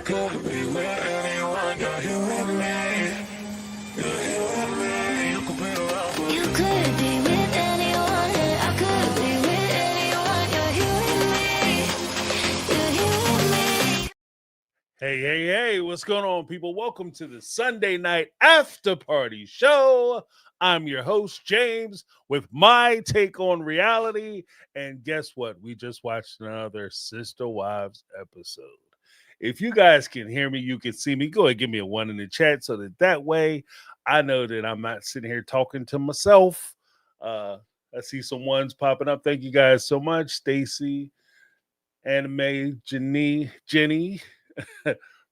I could be with anyone. You're here with me. You're here with me. You could be around for You could be with anyone, and I could be with anyone. You're here with me. You're here with me. Hey, what's going on, people? Welcome to the Sunday night after party show. I'm your host, James, with my take on reality. And guess what? We just watched another Sister Wives episode. If you guys can hear me, you can see me. Go ahead, give me a one in the chat so that way I know that I'm not sitting here talking to myself. I see some ones popping up. Thank you guys so much. Stacy, Anime, Jenny.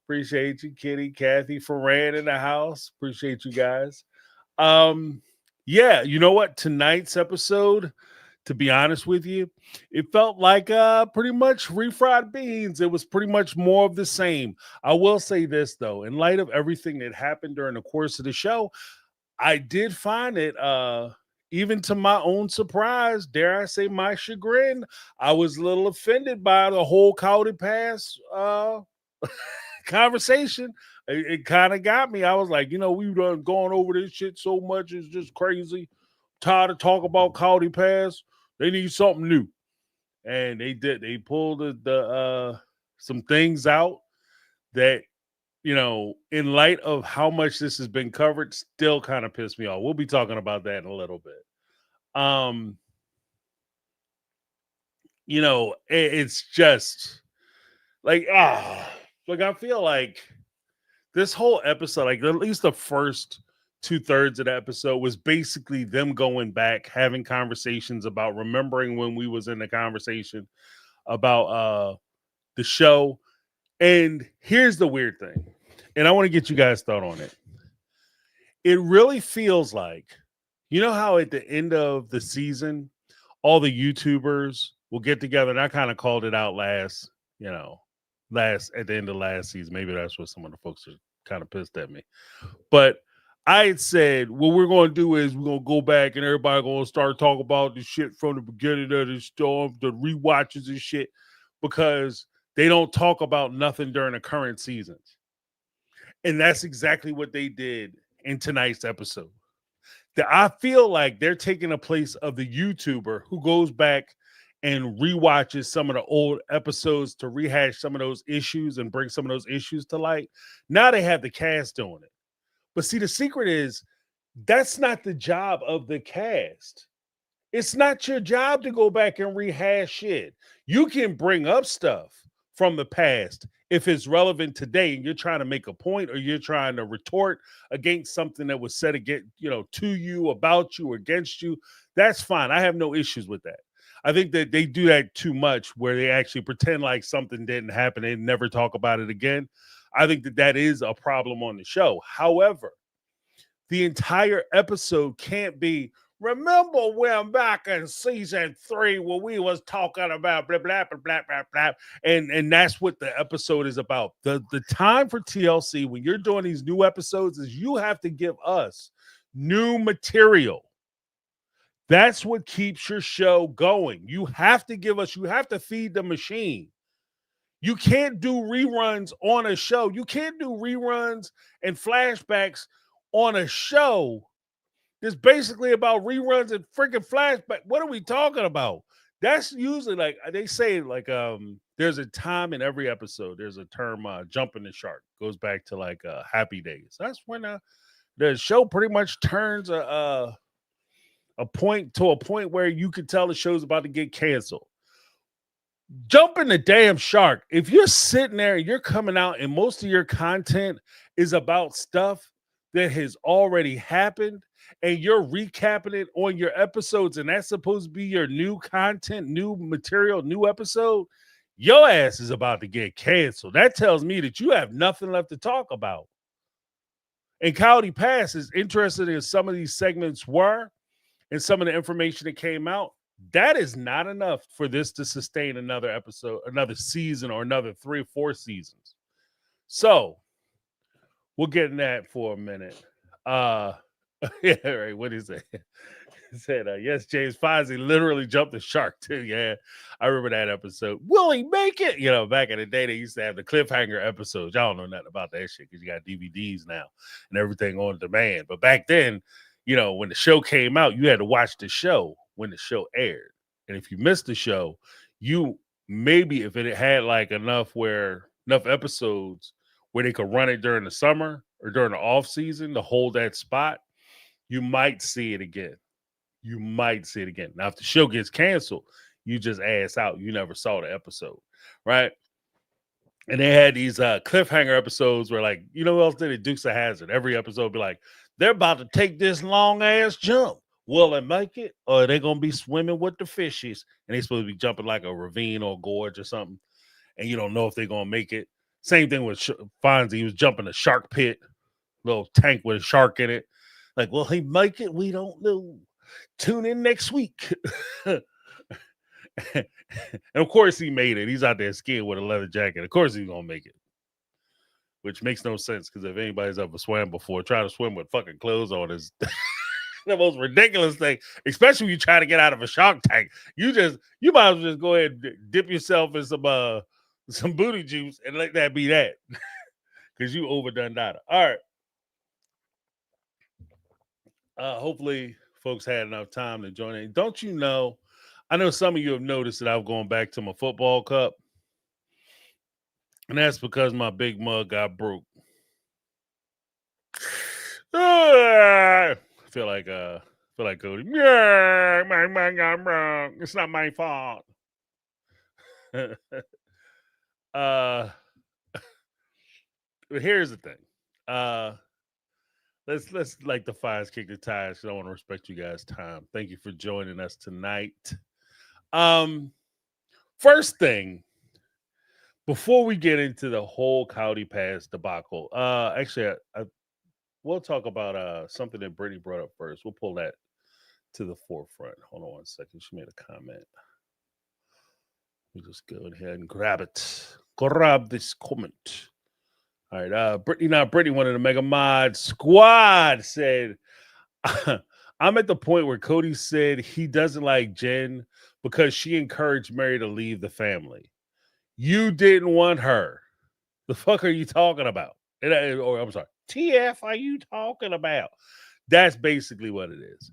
Appreciate you, Kitty, Kathy, Ferran in the house. Appreciate you guys. Yeah, you know what? Tonight's episode, to be honest with you, it felt like pretty much refried beans. It was pretty much more of the same. I will say this though, in light of everything that happened during the course of the show, I did find it even to my own surprise, dare I say my chagrin, I was a little offended by the whole Cowdy Pass conversation. It kind of got me. I was like, we've done gone over this shit so much, it's just crazy. Tired of talk about Cowdy Pass. They need something new. And they did. They pulled the some things out that, in light of how much this has been covered, still kind of pissed me off. We'll be talking about that in a little bit. It's just like I feel like this whole episode, like at least the first 2/3 of the episode, was basically them going back, having conversations about remembering when we was in the conversation about the show. And here's the weird thing, and I want to get you guys' thought on it. It really feels like, how at the end of the season, all the YouTubers will get together, and I kind of called it out last at the end of last season. Maybe that's what some of the folks are kind of pissed at me. But I had said, what we're going to do is we're going to go back and everybody going to start talking about the shit from the beginning of the storm, the rewatches and shit, because they don't talk about nothing during the current seasons. And that's exactly what they did in tonight's episode. I feel like they're taking a place of the YouTuber who goes back and rewatches some of the old episodes to rehash some of those issues and bring some of those issues to light. Now they have the cast doing it. But see, the secret is that's not the job of the cast. It's not your job to go back and rehash shit. You can bring up stuff from the past if it's relevant today and you're trying to make a point or you're trying to retort against something that was said against, to you, about you, against you. That's fine. I have no issues with that. I think that they do that too much where they actually pretend like something didn't happen and never talk about it again. I think that is a problem on the show. However, the entire episode can't be, remember when back in season 3 when we was talking about blah, blah, blah, blah, blah, blah. And that's what the episode is about. The time for TLC when you're doing these new episodes is you have to give us new material. That's what keeps your show going. You have to feed the machine. You can't do reruns on a show. You can't do reruns and flashbacks on a show. It's basically about reruns and freaking flashback. What are we talking about? That's usually like they say, like there's a time in every episode. There's a term, jumping the shark. Goes back to like Happy Days. That's when the show pretty much turns a point where you can tell the show's about to get canceled. Jumping the damn shark. If you're sitting there and you're coming out and most of your content is about stuff that has already happened and you're recapping it on your episodes and that's supposed to be your new content, new material, new episode, your ass is about to get canceled. That tells me that you have nothing left to talk about. And Cowdy Pass is interested in some of these segments were and some of the information that came out. That is not enough for this to sustain another episode, another season, or another 3 or 4 seasons. So we'll get in that for a minute. Yeah, right. What is it? said, yes, James Fonzie literally jumped the shark too. Yeah, I remember that episode. Will he make it? You know, back in the day, they used to have the cliffhanger episodes. Y'all don't know nothing about that shit because you got DVDs now and everything on demand. But back then, you know, when the show came out, you had to watch the show when the show aired. And if you missed the show, you maybe if it had like enough episodes where they could run it during the summer or during the off season to hold that spot, you might see it again. You might see it again. Now, if the show gets canceled, you just ass out. You never saw the episode, right? And they had these cliffhanger episodes where, like, you know what else did it? Dukes of Hazzard. Every episode would be like, they're about to take this long ass jump. Will they make it? Or are they going to be swimming with the fishes? And they're supposed to be jumping like a ravine or gorge or something. And you don't know if they're going to make it. Same thing with Fonzie. He was jumping a shark pit, little tank with a shark in it. Like, will he make it? We don't know. Tune in next week. And of course he made it. He's out there skiing with a leather jacket. Of course he's gonna make it. Which makes no sense because if anybody's ever swam before, trying to swim with fucking clothes on is the most ridiculous thing. Especially when you try to get out of a shark tank. You might as well just go ahead and dip yourself in some booty juice and let that be that. Because you overdone that. All right. Hopefully folks had enough time to join in. Don't you know? I know some of you have noticed that I'm going back to my football cup. And that's because my big mug got broke. I feel like Cody. Yeah, my mug got broke. It's not my fault. But here's the thing. Let's like the fires kick the tires. I want to respect you guys' time. Thank you for joining us tonight. First thing, before we get into the whole County Pass debacle, actually, we'll talk about something that Brittany brought up first. We'll pull that to the forefront. Hold on one second. She made a comment. Let me just go ahead and grab it. Grab this comment. All right, Brittany, one of the Mega Mod Squad said, I'm at the point where Cody said he doesn't like Jen because she encouraged Mary to leave the family. You didn't want her. The fuck are you talking about? Or I'm sorry, TF are you talking about? That's basically what it is.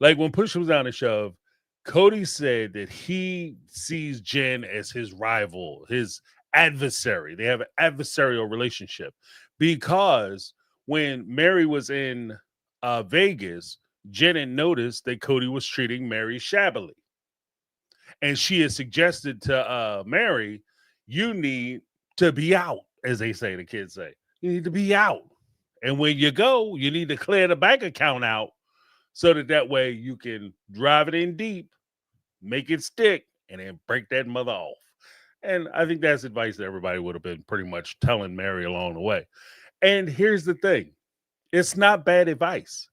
Like when push was down to shove, Cody said that he sees Jen as his rival, his adversary. They have an adversarial relationship because when Mary was in Vegas, Jen had noticed that Cody was treating Mary shabbily. And she has suggested to Mary, you need to be out, as they say, the kids say. You need to be out. And when you go, you need to clear the bank account out so that way you can drive it in deep, make it stick, and then break that mother off. And I think that's advice that everybody would have been pretty much telling Mary along the way. And here's the thing. It's not bad advice.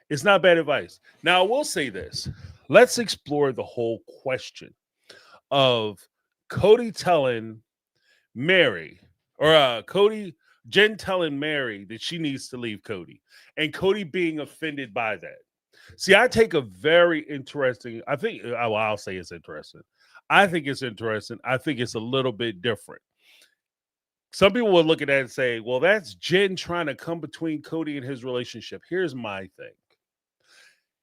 It's not bad advice. Now, I will say this. Let's explore the whole question of Cody telling Mary, or Jen telling Mary that she needs to leave Cody, and Cody being offended by that. See, I take a very interesting, I'll say it's interesting. I think it's interesting. I think it's a little bit different. Some people will look at that and say, well, that's Jen trying to come between Cody and his relationship. Here's my thing.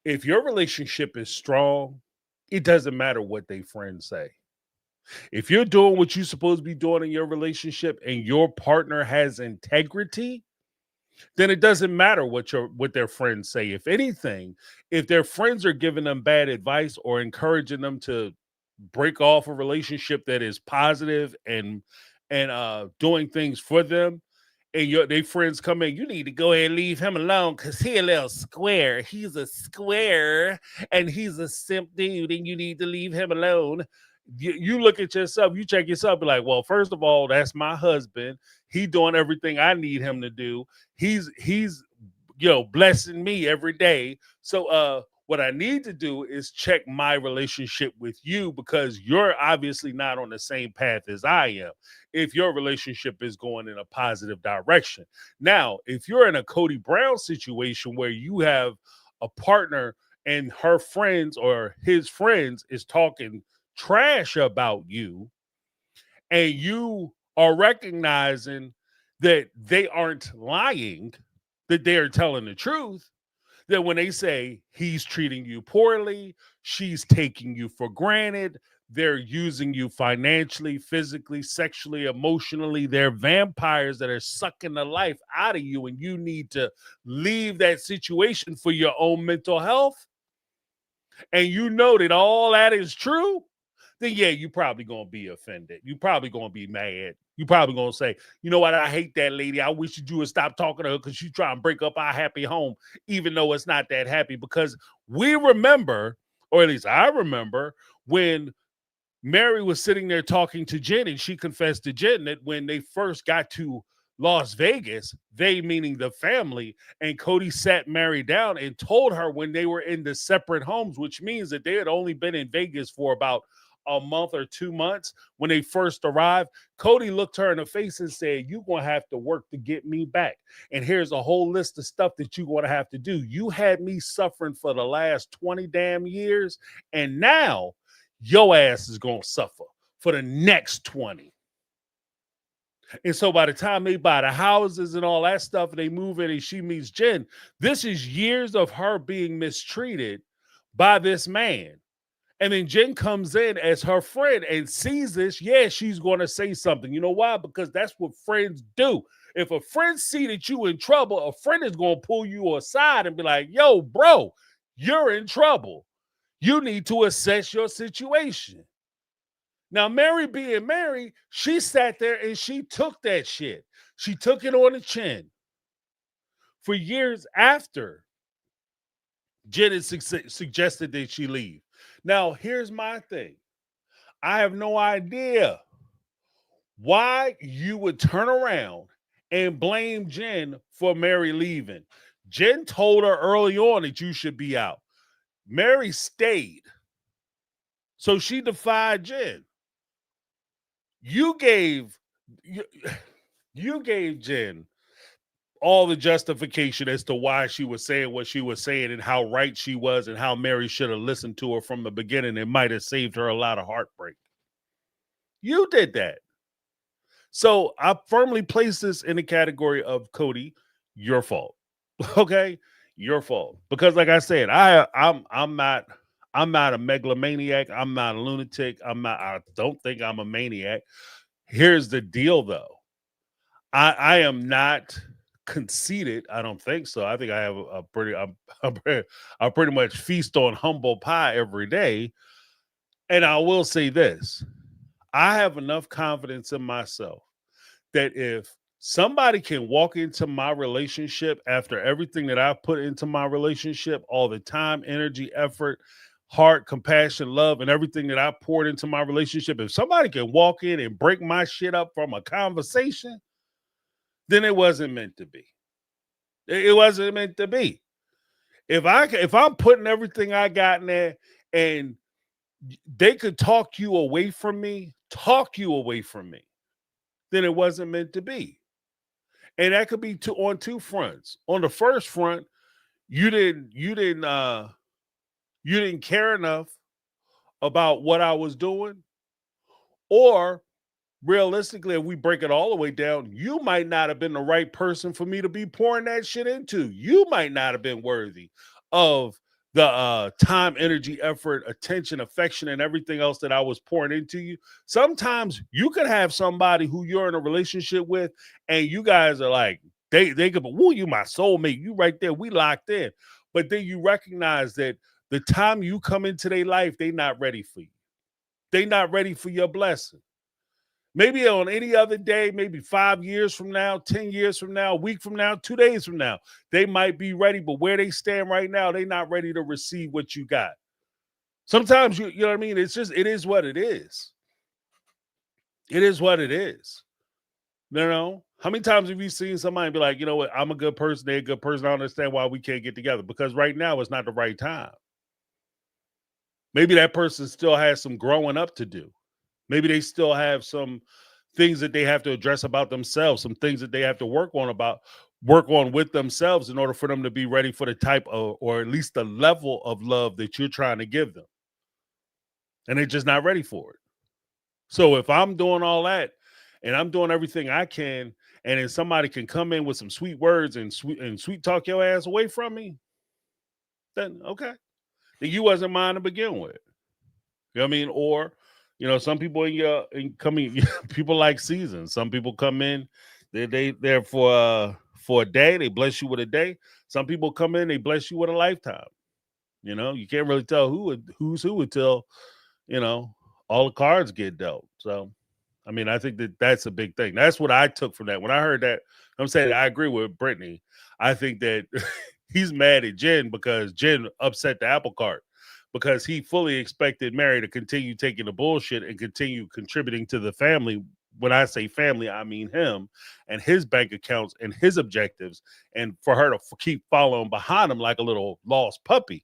If your relationship is strong, it doesn't matter what they friends say. If you're doing what you're supposed to be doing in your relationship and your partner has integrity, then it doesn't matter what their friends say. If anything, if their friends are giving them bad advice or encouraging them to break off a relationship that is positive and doing things for them, and they friends come in, you need to go ahead and leave him alone because he's a little square. He's a square and he's a simp dude, and you need to leave him alone. You look at yourself, you check yourself, be like, well, first of all, that's my husband. He doing everything I need him to do. He's blessing me every day. So what I need to do is check my relationship with you because you're obviously not on the same path as I am. If your relationship is going in a positive direction. Now, if you're in a Cody Brown situation where you have a partner and her friends or his friends is talking trash about you, and you are recognizing that they aren't lying, that they are telling the truth, that when they say he's treating you poorly, she's taking you for granted, they're using you financially, physically, sexually, emotionally, they're vampires that are sucking the life out of you, and you need to leave that situation for your own mental health, and you know that all that is true, then yeah, you probably gonna be offended. You probably gonna be mad. You probably gonna say, you know what, I hate that lady. I wish you would stop talking to her because she's trying to break up our happy home, even though it's not that happy. Because we remember, or at least I remember, when Mary was sitting there talking to Jen, and she confessed to Jen that when they first got to Las Vegas, they meaning the family, and Cody sat Mary down and told her when they were in the separate homes, which means that they had only been in Vegas for about a month or 2 months when they first arrived. Cody looked her in the face and said, "You're going to have to work to get me back. And here's a whole list of stuff that you're going to have to do. You had me suffering for the last 20 damn years, and now your ass is going to suffer for the next 20." And so by the time they buy the houses and all that stuff, and they move in and she meets Jen, this is years of her being mistreated by this man. And then Jen comes in as her friend and sees this. Yeah, she's going to say something. You know why? Because that's what friends do. If a friend see that you in trouble, a friend is going to pull you aside and be like, yo, bro, you're in trouble. You need to assess your situation. Now, Mary being Mary, she sat there and she took that shit. She took it on the chin. For years after Jen had suggested that she leave. Now, here's my thing. I have no idea why you would turn around and blame Jen for Mary leaving. Jen told her early on that you should be out. Mary stayed. So she defied Jen. You gave Jen all the justification as to why she was saying what she was saying and how right she was and how Mary should have listened to her from the beginning. It might have saved her a lot of heartbreak. You did that. So I firmly place this in the category of Cody, your fault. Okay? Your fault. Because like I said, I'm not a megalomaniac. I'm not a lunatic. I don't think I'm a maniac. Here's the deal though. I am not conceited. I don't think so. I think I have I pretty much feast on humble pie every day. And I will say this. I have enough confidence in myself that if somebody can walk into my relationship after everything that I put into my relationship, all the time, energy, effort, heart, compassion, love, and everything that I poured into my relationship, if somebody can walk in and break my shit up from a conversation, then it wasn't meant to be. It wasn't meant to be. If I'm putting everything I got in there and they could talk you away from me, then it wasn't meant to be. And that could be on two fronts. On the first front, you didn't care enough about what I was doing, or realistically, if we break it all the way down, you might not have been the right person for me to be pouring that shit into. You might not have been worthy of the time, energy, effort, attention, affection, and everything else that I was pouring into you. Sometimes you could have somebody who you're in a relationship with, and you guys are like, they could be, woo, you my soulmate. You right there. We locked in. But then you recognize that the time you come into their life, they not ready for you. They not ready for your blessing. Maybe on any other day, maybe 5 years from now, 10 years from now, a week from now, 2 days from now, they might be ready, but where they stand right now, they're not ready to receive what you got. Sometimes, you know what I mean? It's just, it is what it is. It is what it is. You know? How many times have you seen somebody be like, you know what, I'm a good person, they're a good person, I understand why we can't get together? Because right now it's not the right time. Maybe that person still has some growing up to do. Maybe they still have some things that they have to address about themselves, some things that they have to work on about work on with themselves in order for them to be ready for the type of, or at least the level of love that you're trying to give them. And they're just not ready for it. So if I'm doing all that and I'm doing everything I can, and then somebody can come in with some sweet words and sweet talk your ass away from me, then okay. Then you wasn't mine to begin with. You know what I mean? Or, some people coming people like seasons. Some people come in, they're for a day, they bless you with a day. Some people come in, they bless you with a lifetime. You can't really tell who's who until, you know, all the cards get dealt. So I mean, I think that's a big thing. That's what I took from that. When I heard that, I'm saying I agree with Brittany. I think that he's mad at Jen because Jen upset the apple cart because he fully expected Mary to continue taking the bullshit and continue contributing to the family. When I say family, I mean him and his bank accounts and his objectives, and for her to keep following behind him like a little lost puppy.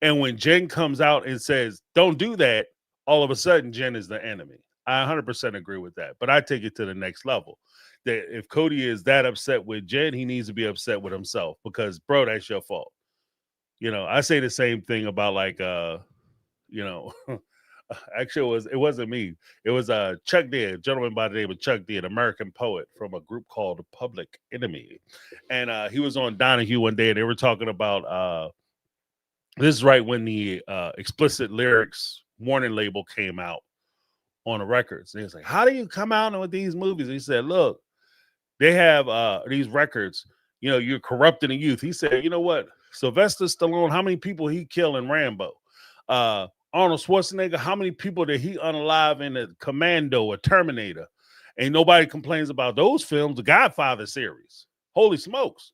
And when Jen comes out and says, don't do that, all of a sudden Jen is the enemy. I 100% agree with that. But I take it to the next level. That if Cody is that upset with Jen, he needs to be upset with himself because, bro, that's your fault. I say the same thing about actually it wasn't me. It was Chuck D, a gentleman by the name of Chuck D, an American poet from a group called Public Enemy. And he was on Donahue one day and they were talking about this is right when the explicit lyrics warning label came out on the records. And he was like, how do you come out with these movies? And he said, look, they have these records, you're corrupting the youth. He said, you know what? Sylvester Stallone, how many people he killed in Rambo? Arnold Schwarzenegger, how many people did he unalive in a Commando or Terminator? Ain't nobody complains about those films, the Godfather series. Holy smokes.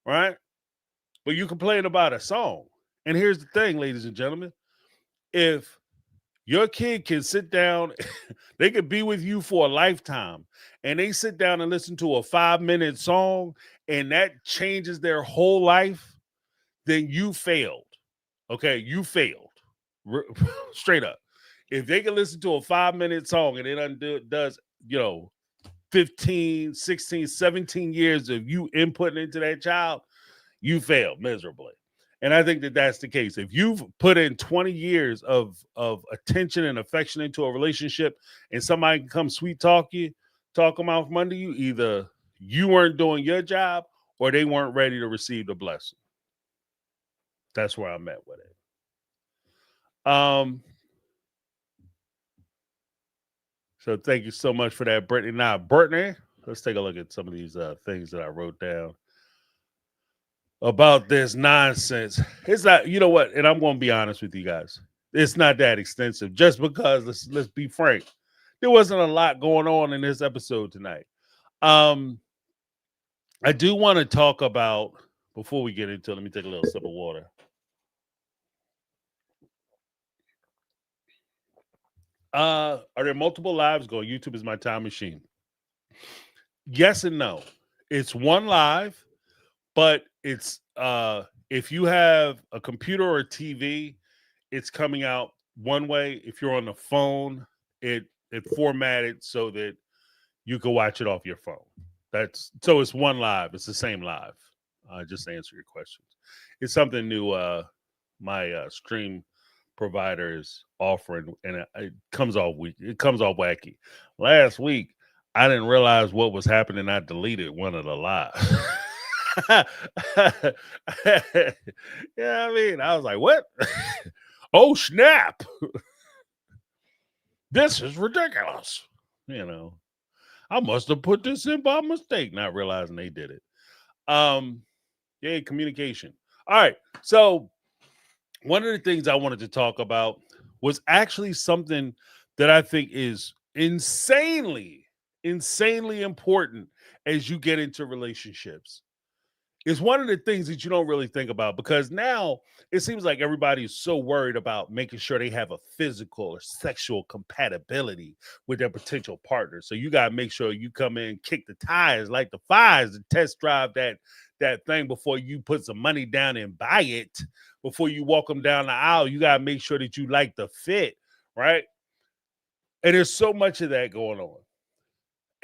Right? But you complain about a song. And here's the thing, ladies and gentlemen. If your kid can sit down, they could be with you for a lifetime, and they sit down and listen to a 5-minute song, and that changes their whole life, then you failed. Okay, you failed. Straight up. If they can listen to a 5-minute song and it does, 15, 16, 17 years of you inputting into that child, you failed miserably. And I think that that's the case. If you've put in 20 years of attention and affection into a relationship and somebody can come sweet talk them out from under you, either you weren't doing your job or they weren't ready to receive the blessing. That's where I'm at with it. So thank you so much for that, Brittany. Now, Brittany, let's take a look at some of these things that I wrote down about this nonsense. It's not, you know what, and I'm going to be honest with you guys. It's not that extensive just because let's be frank. There wasn't a lot going on in this episode tonight. I do want to talk about, before we get into it, let me take a little sip of water. Are there multiple lives going? YouTube is my time machine. Yes and no. It's one live, but it's if you have a computer or a TV, it's coming out one way. If you're on the phone, it formatted so that you can watch it off your phone. So it's one live. It's the same live. Just to answer your questions. It's something new. My stream provider is offering, and it comes all week. It comes all wacky. Last week, I didn't realize what was happening. I deleted one of the lives. Yeah, I mean, I was like, what? Oh, snap. This is ridiculous. I must have put this in by mistake, not realizing they did it. Yeah, communication. All right. So one of the things I wanted to talk about was actually something that I think is insanely important as you get into relationships. It's one of the things that you don't really think about because now it seems like everybody is so worried about making sure they have a physical or sexual compatibility with their potential partner. So you got to make sure you come in, kick the tires, like the fires, and test drive that thing before you put some money down and buy it. Before you walk them down the aisle, you got to make sure that you like the fit, right? And there's so much of that going on.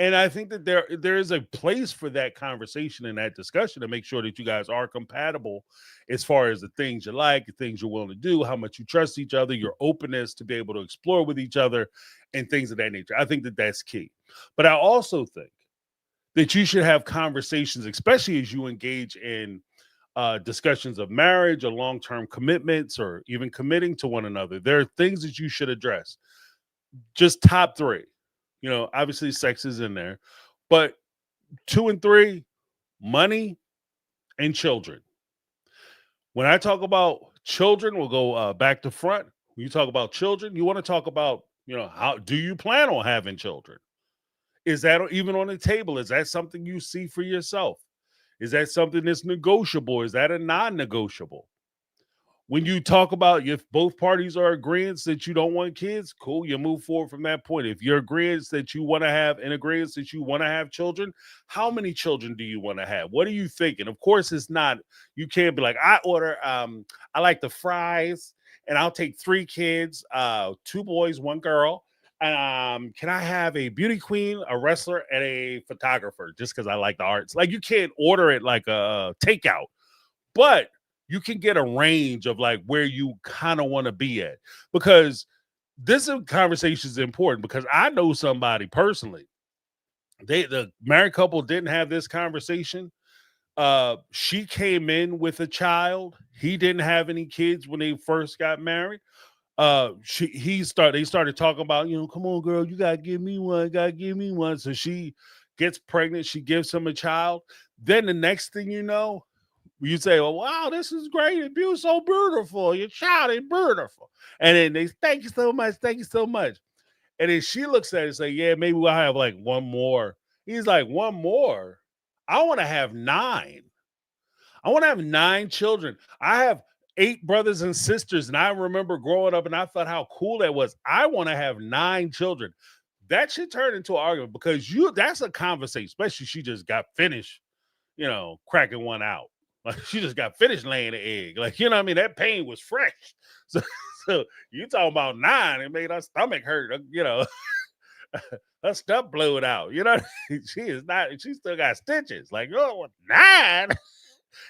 And I think that there is a place for that conversation and that discussion to make sure that you guys are compatible as far as the things you like, the things you're willing to do, how much you trust each other, your openness to be able to explore with each other, and things of that nature. I think that that's key. But I also think that you should have conversations, especially as you engage in discussions of marriage or long-term commitments or even committing to one another. There are things that you should address. Just top three. Obviously sex is in there, but 2 and 3, money and children. When I talk about children, we'll go back to front. When you talk about children, you want to talk about, how do you plan on having children? Is that even on the table? Is that something you see for yourself? Is that something that's negotiable? Is that a non-negotiable? When you talk about if both parties are agreeing that you don't want kids, cool, you move forward from that point. If you're agreeing that you want to have and agreeing that you want to have children, how many children do you want to have? What are you thinking? Of course, it's not, you can't be like, I like the fries and I'll take 3 kids, 2 boys, 1 girl. Can I have a beauty queen, a wrestler, and a photographer just because I like the arts? Like, you can't order it like a takeout, but you can get a range of like where you kind of want to be at, because this conversation is important, because I know somebody personally, the married couple didn't have this conversation. She came in with a child. He didn't have any kids when they first got married. They started talking about, come on, girl, you gotta give me one. So she gets pregnant, she gives him a child. Then the next thing you know, you say, "Oh, wow, this is great. You're so beautiful. Your child is beautiful." And then they thank you so much. Thank you so much. And then she looks at it and say, "Yeah, maybe we'll have like one more." He's like, "One more? I want to have 9. I want to have 9 children. I have 8 brothers and sisters. And I remember growing up and I thought how cool that was. I want to have 9 children." That should turn into an argument, because that's a conversation, especially she just got finished, cracking one out. Like, she just got finished laying the egg. Like, you know what I mean? That pain was fresh. So, so you talking about 9, it made her stomach hurt, her stuff blew it out. She is not, she still got stitches. Like, oh, 9?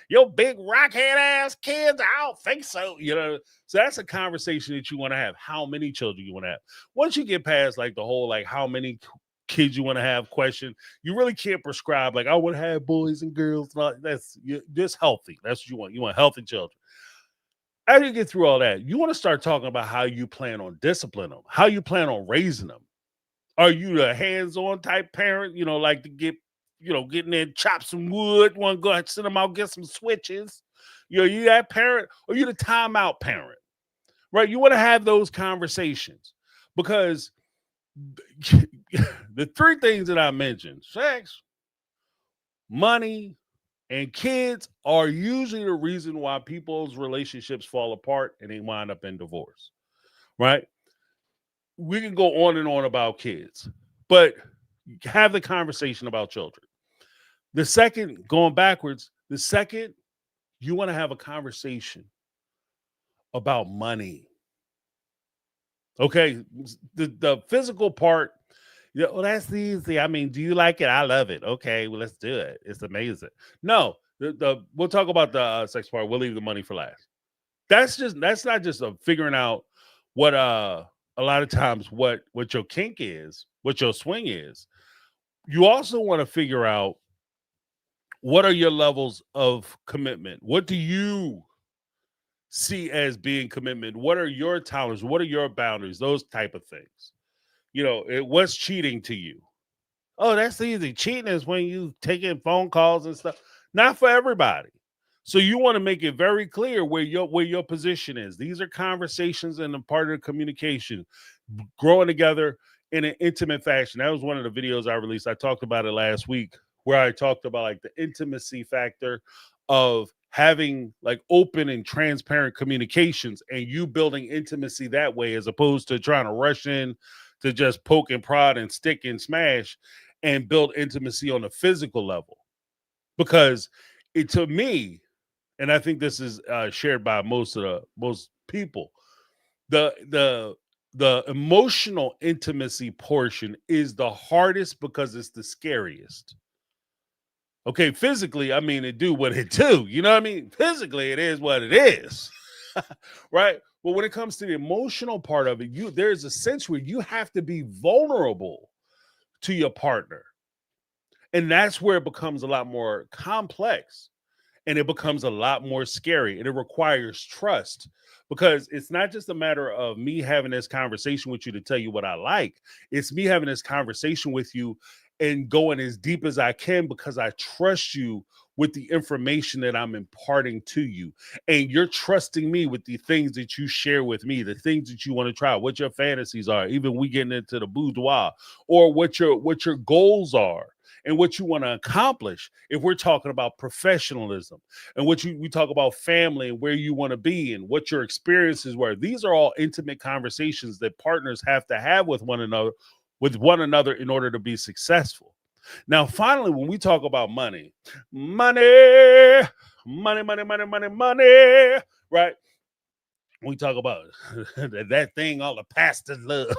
Your big rockhead ass kids? I don't think so. So that's a conversation that you want to have. How many children you want to have? Once you get past like the whole, like, how many kids you want to have question, you really can't prescribe like, I want to have boys and girls. That's just healthy. That's what you want. You want healthy children. After you get through all that, you want to start talking about how you plan on disciplining them, how you plan on raising them. Are you the hands-on type parent, like to get in there and chop some wood, want to go and sit them out, get some switches? You that parent, or you the timeout parent, right? You want to have those conversations, because the 3 things that I mentioned, sex, money, and kids, are usually the reason why people's relationships fall apart and they wind up in divorce, right? We can go on and on about kids, but have the conversation about children. The second, going backwards, you want to have a conversation about money. Okay, the physical part, well, that's easy. I mean, do you like it? I love it. Okay, well, let's do it. It's amazing. No, we'll talk about the sex part. We'll leave the money for last. That's not just figuring out what a lot of times what your kink is, what your swing is. You also want to figure out, what are your levels of commitment? What do you see as being commitment? What are your tolerances? What are your boundaries? Those type of things. What's cheating to you? Oh, that's easy. Cheating is when you taking phone calls and stuff. Not for everybody. So you want to make it very clear where your position is. These are conversations and a part of the communication, growing together in an intimate fashion. That was one of the videos I released. I talked about it last week, where I talked about like the intimacy factor of having like open and transparent communications, and you building intimacy that way, as opposed to trying to rush in to just poke and prod and stick and smash and build intimacy on a physical level. Because to me, and I think this is shared by most people, the the emotional intimacy portion is the hardest because it's the scariest. Okay, physically, I mean, it do what it do. You know what I mean? Physically, it is what it is. Right? But when it comes to the emotional part of it, there's a sense where you have to be vulnerable to your partner. And that's where it becomes a lot more complex and it becomes a lot more scary and it requires trust because it's not just a matter of me having this conversation with you to tell you what I like. It's me having this conversation with you and going as deep as I can because I trust you with the information that I'm imparting to you. And you're trusting me with the things that you share with me, the things that you want to try, what your fantasies are, even we getting into the boudoir, or what your goals are and what you want to accomplish. If we're talking about professionalism and we talk about family and where you want to be and what your experiences were, these are all intimate conversations that partners have to have with one another in order to be successful. Now, finally, when we talk about money, money, money, right? We talk about that thing all the pastors love.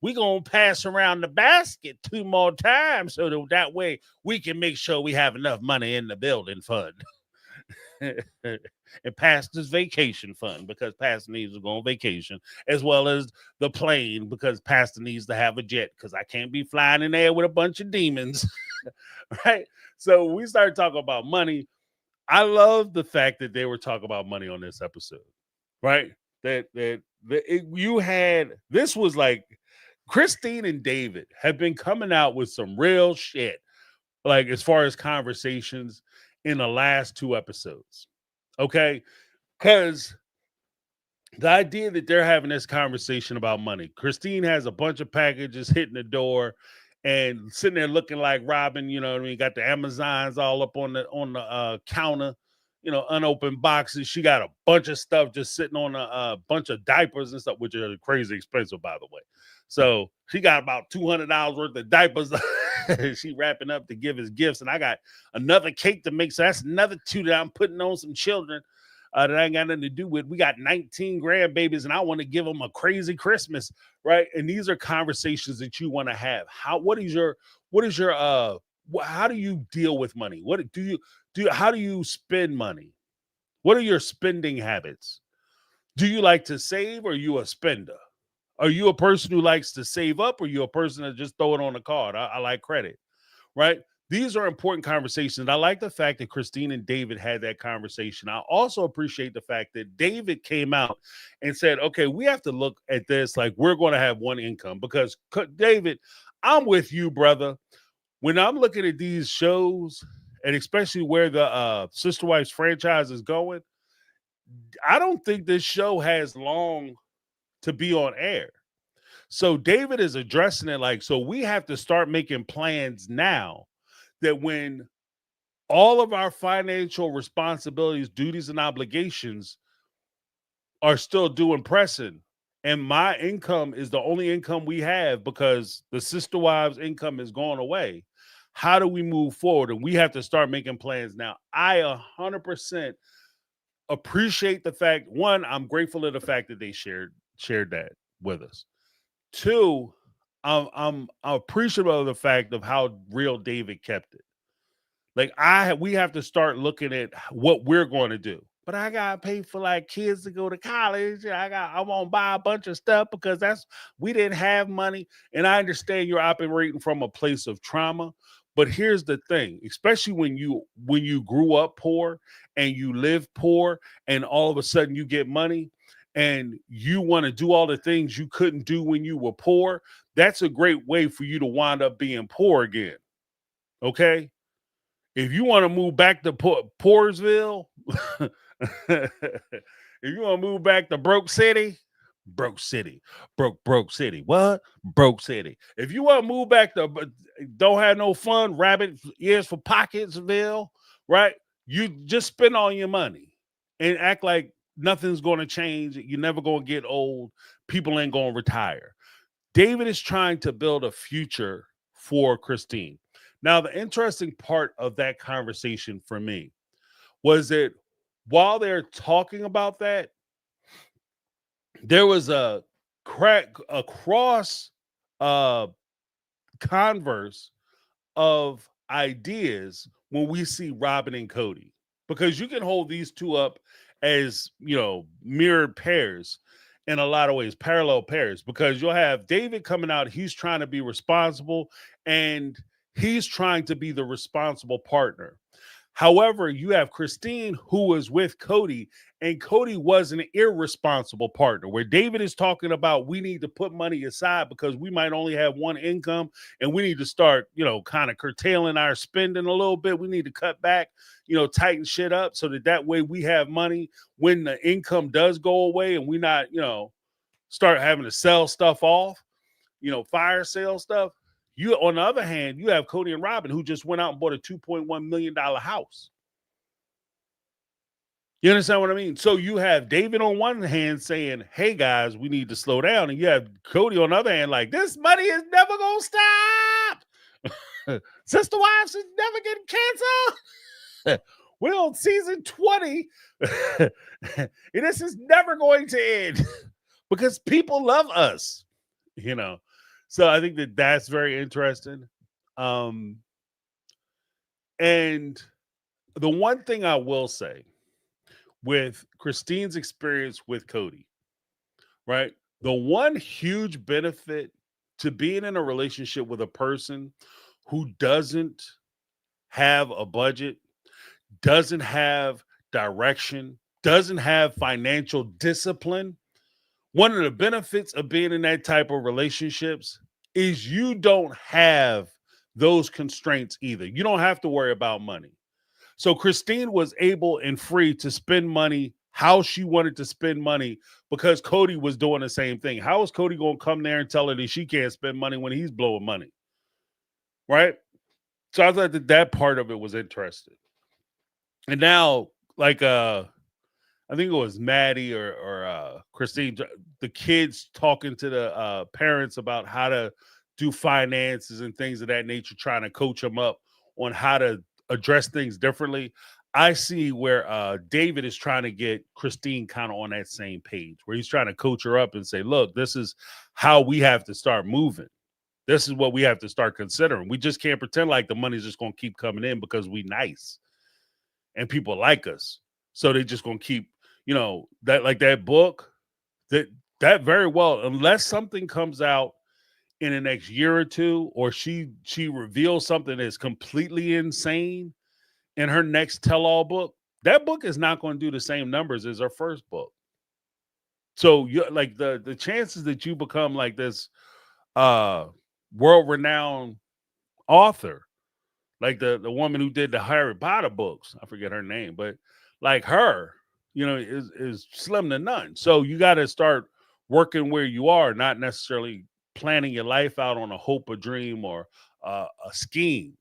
We gonna pass around the basket 2 more times so that way we can make sure we have enough money in the building fund. And pastor's vacation fund because pastor needs to go on vacation, as well as the plane because pastor needs to have a jet because I can't be flying in there with a bunch of demons. Right? So we started talking about money. I love the fact that they were talking about money on this episode, right? You had this was like Christine and David have been coming out with some real shit, like as far as conversations in the last 2 episodes. Okay, because the idea that they're having this conversation about money, Christine has a bunch of packages hitting the door and sitting there looking like Robin, you know what I mean? Got the Amazons all up on the counter, you know, unopened boxes. She got a bunch of stuff just sitting on a bunch of diapers and stuff, which are crazy expensive, by the way. So she got about $200 worth of diapers. She wrapping up to give as gifts, and I got another cake to make. So that's another 2 that I'm putting on some children that I ain't got nothing to do with. We got 19 grandbabies, and I want to give them a crazy Christmas, right? And these are conversations that you want to have. What is your how do you deal with money? What do you do? How do you spend money? What are your spending habits? Do you like to save or are you a spender? Are you a person who likes to save up or are you a person that just throw it on a card? I like credit, right? These are important conversations. I like the fact that Christine and David had that conversation. I also appreciate the fact that David came out and said, okay, we have to look at this like we're going to have one income because David, I'm with you, brother. When I'm looking at these shows and especially where the Sister Wives franchise is going, I don't think this show has long to be on air. So David is addressing it like, so we have to start making plans now that when all of our financial responsibilities, duties, and obligations are still due and pressing, and my income is the only income we have because the Sister Wives income is going away. How do we move forward? And we have to start making plans now. I 100% appreciate the fact, one, I'm grateful to the fact that they shared that with us. Two, I'm appreciative of the fact of how real David kept it. Like we have to start looking at what we're going to do. But I gotta pay for like kids to go to college. I won't buy a bunch of stuff because we didn't have money. And I understand you're operating from a place of trauma. But here's the thing, especially when you grew up poor and you live poor and all of a sudden you get money and you want to do all the things you couldn't do when you were poor, that's a great way for you to wind up being poor again. Okay? If you want to move back to Poorsville, if you want to move back to broke city, broke city, broke city. What? Broke city. If you want to move back to don't have no fun, rabbit ears for pocketsville, right? You just spend all your money and act like nothing's going to change. You're never going to get old. People ain't going to retire. David is trying to build a future for Christine. Now, the interesting part of that conversation for me was that while they're talking about that, there was a crack across converse of ideas when we see Robin and Cody, because you can hold these two up as, mirrored pairs in a lot of ways, parallel pairs, because you'll have David coming out, he's trying to be responsible and he's trying to be the responsible partner. However, you have Christine, who was with Cody, and Cody was an irresponsible partner, where David is talking about we need to put money aside because we might only have one income and we need to start, kind of curtailing our spending a little bit. We need to cut back, tighten shit up so that way we have money when the income does go away and we not, start having to sell stuff off, fire sale stuff. You, on the other hand, you have Cody and Robin, who just went out and bought a $2.1 million house. You understand what I mean? So you have David on one hand saying, hey, guys, we need to slow down. And you have Cody on the other hand like, this money is never going to stop. Sister Wives is never getting canceled. We're on season 20. And this is never going to end because people love us, So I think that's very interesting. And the one thing I will say with Christine's experience with Cody, right? The one huge benefit to being in a relationship with a person who doesn't have a budget, doesn't have direction, doesn't have financial discipline, one of the benefits of being in that type of relationships is you don't have those constraints either. You don't have to worry about money. So Christine was able and free to spend money how she wanted to spend money because Cody was doing the same thing. How is Cody going to come there and tell her that she can't spend money when he's blowing money? Right? So I thought that part of it was interesting. And now, I think it was Maddie or Christine, the kids talking to the parents about how to do finances and things of that nature, trying to coach them up on how to address things differently. I see where David is trying to get Christine kind of on that same page, where he's trying to coach her up and say, look, this is how we have to start moving. This is what we have to start considering. We just can't pretend like the money's just going to keep coming in because we nice and people like us. So they just going to keep, that book, that very well, unless something comes out in the next year or two, or she reveals something that's completely insane in her next tell-all book, that book is not going to do the same numbers as her first book. So you like the chances that you become like this world-renowned author, like the woman who did the Harry Potter books, I forget her name, but like her, is slim to none. So you got to start working where you are, not necessarily planning your life out on a hope, a dream, or a scheme.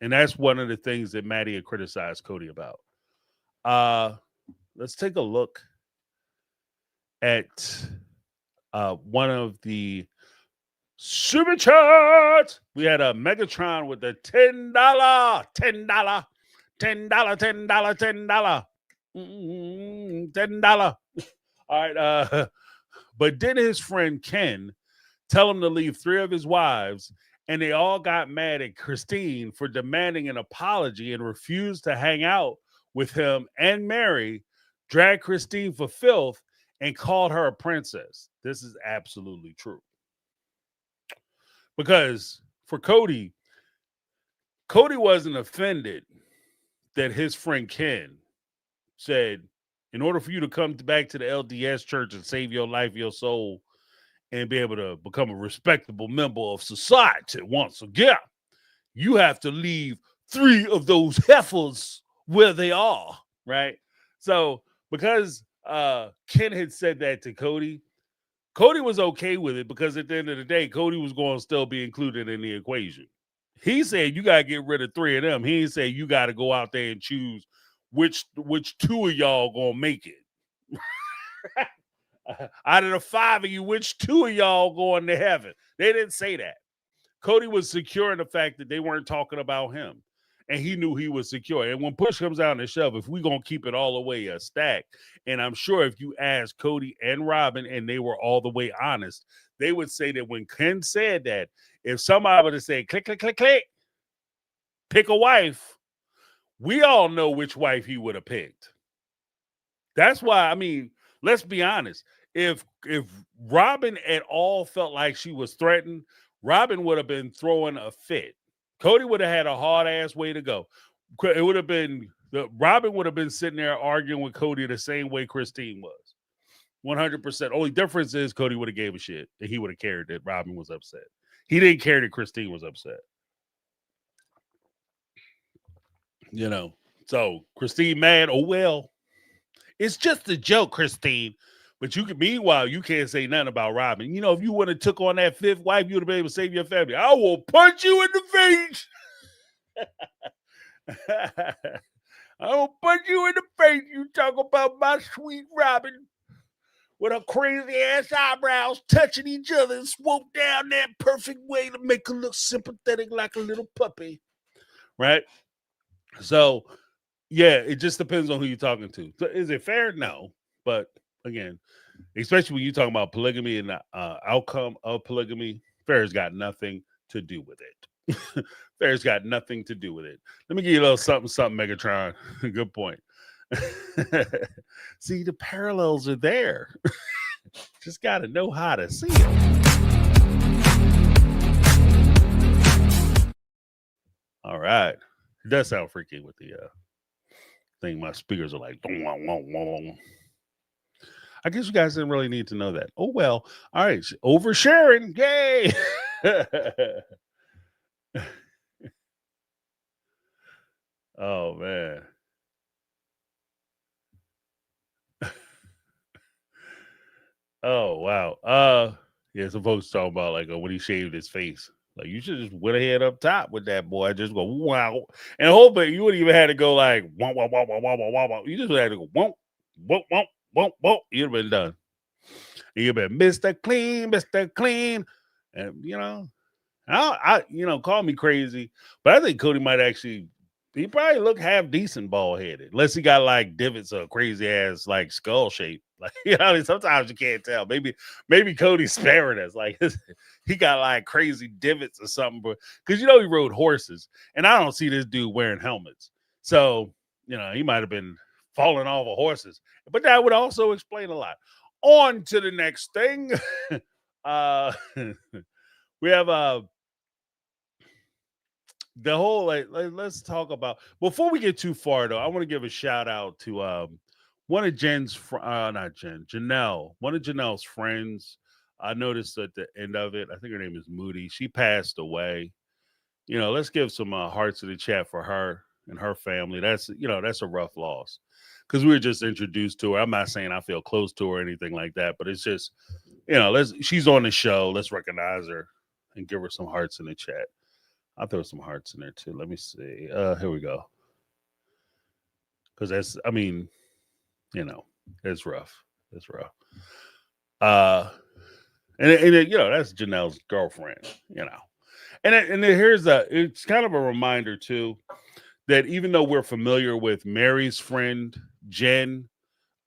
And that's one of the things that Maddie had criticized Cody about. Let's take a look at one of the super charts. We had a Megatron with the $10, $10, $10, $10, $10. $10. All right. But did his friend Ken tell him to leave 3 of his wives, and they all got mad at Christine for demanding an apology and refused to hang out with him and Mary, dragged Christine for filth, and called her a princess. This is absolutely true. Because for Cody wasn't offended that his friend Ken said, in order for you to come back to the LDS church and save your life, your soul, and be able to become a respectable member of society once again, you have to leave 3 of those heifers where they are, right? So because Ken had said that to Cody was okay with it, because at the end of the day, Cody was going to still be included in the equation. He said, you got to get rid of 3 of them. He didn't say you got to go out there and choose which 2 of y'all going to make it. Out of the 5 of you, which 2 of y'all going to heaven? They didn't say that. Cody was secure in the fact that they weren't talking about him. and he knew he was secure. And when push comes down to shove, if we're gonna keep it all the way a stack, and I'm sure if you ask Cody and Robin, and they were all the way honest, they would say that when Ken said that, if somebody would have said click, click, click, click, pick a wife, we all know which wife he would have picked. That's why, I mean, let's be honest. If Robin at all felt like she was threatened, Robin would have been throwing a fit. Cody would have had a hard ass way to go. It would have been Robin would have been sitting there arguing with Cody the same way Christine was. 100%. Only difference is Cody would have gave a shit and he would have cared that Robin was upset. He didn't care that Christine was upset. You know, so Christine mad. Oh well, it's just a joke, Christine. But you can, meanwhile, you can't say nothing about Robin. You know, if you would have took on that fifth wife, you would have been able to save your family. I will punch you in the face. I will punch you in the face. You talk about my sweet Robin with her crazy ass eyebrows touching each other and swoop down that perfect way to make her look sympathetic like a little puppy. Right? So, yeah, it just depends on who you're talking to. So is it fair? No. But again, especially when you're talking about polygamy and the outcome of polygamy, fair's got nothing to do with it. Fair's got nothing to do with it. Let me give you a little something, Megatron. Good point. See, the parallels are there. Just got to know how to see them. All right. It does sound freaky with the thing. My speakers are like, I guess you guys didn't really need to know that. Oh, well. All right. Oversharing. Yay. Oh, man. Oh, wow. Yeah, some folks talking about like when he shaved his face. Like you should just went ahead up top with that boy. Just go wow, and hope it you wouldn't even had to go like womp womp womp womp womp womp womp. You just had to go womp womp womp womp womp. You'd have been done. And you'd been Mr. Clean, and you know, I call me crazy, but I think Cody might actually. He probably look half decent bald headed, unless he got like divots or crazy ass like skull shape. Like sometimes you can't tell. Maybe Cody's sparing us. Like he got like crazy divots or something, but because he rode horses, and I don't see this dude wearing helmets. So he might have been falling off of horses, but that would also explain a lot. On to the next thing. We have the whole let's talk about before we get too far though. I want to give a shout out to one of Janelle, one of Janelle's friends. I noticed at the end of it, I think her name is Moody. She passed away. Let's give some hearts in the chat for her and her family. That's a rough loss because we were just introduced to her. I'm not saying I feel close to her or anything like that, but it's just she's on the show. Let's recognize her and give her some hearts in the chat. I'll throw some hearts in there too. Let me see. Here we go. Because it's rough. It's rough. And that's Janelle's girlfriend. And here's it's kind of a reminder too that even though we're familiar with Mary's friend Jen,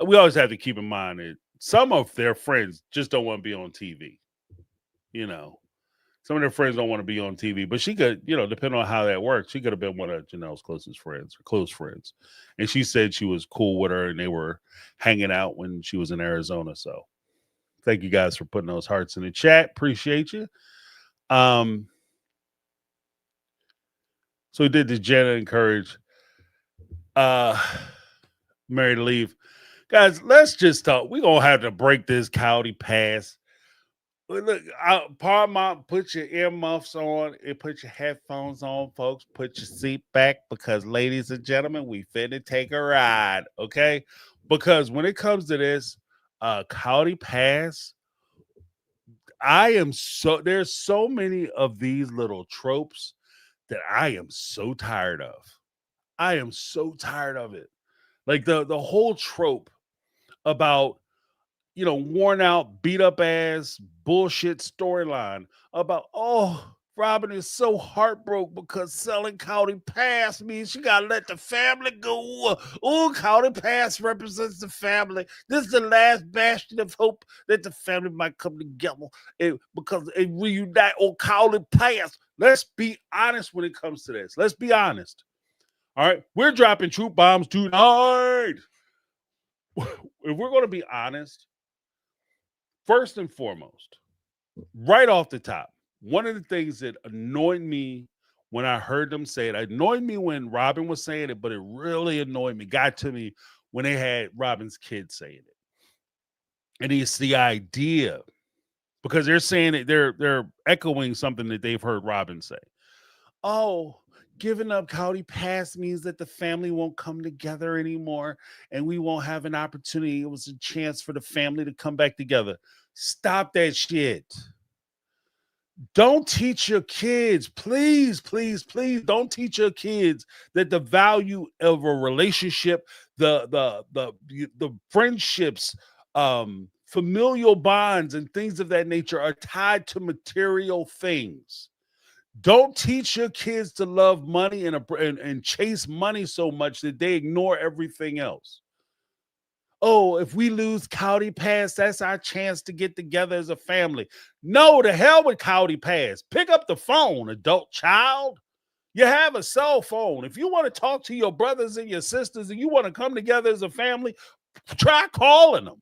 we always have to keep in mind that some of their friends just don't want to be on TV. Some of their friends don't want to be on TV, but she could, depending on how that works, she could have been one of Janelle's closest friends or close friends. And she said she was cool with her and they were hanging out when she was in Arizona. So thank you guys for putting those hearts in the chat. Appreciate you. So we did the Jenna encourage Mary to leave. Guys, let's just talk. We're going to have to break this Cowdy pass. Look, put your earmuffs on and put your headphones on, folks. Put your seat back because, ladies and gentlemen, we finna take a ride, okay? Because when it comes to this Cowdy Pass, there's so many of these little tropes that I am so tired of. I am so tired of it. Like the whole trope about worn out, beat up ass bullshit storyline about, Robin is so heartbroken because selling County Pass means she gotta let the family go. Oh, County Pass represents the family. This is the last bastion of hope that the family might come together because it reunite on County Pass. Let's be honest when it comes to this. Let's be honest. All right, we're dropping troop bombs tonight. If we're going to be honest, first and foremost, right off the top, one of the things that annoyed me when I heard them say it, annoyed me when Robin was saying it, but it really annoyed me, got to me when they had Robin's kids saying it. And it's the idea, because they're saying it, they're echoing something that they've heard Robin say. Oh, giving up County Pass means that the family won't come together anymore and we won't have an opportunity. It was a chance for the family to come back together. Stop that shit. Don't teach your kids, please, please, please don't teach your kids that the value of a relationship, the friendships, familial bonds and things of that nature are tied to material things. Don't teach your kids to love money and chase money so much that they ignore everything else. Oh, if we lose County Pass, that's our chance to get together as a family. No, to hell with County Pass. Pick up the phone, adult child. You have a cell phone. If you want to talk to your brothers and your sisters and you want to come together as a family, try calling them.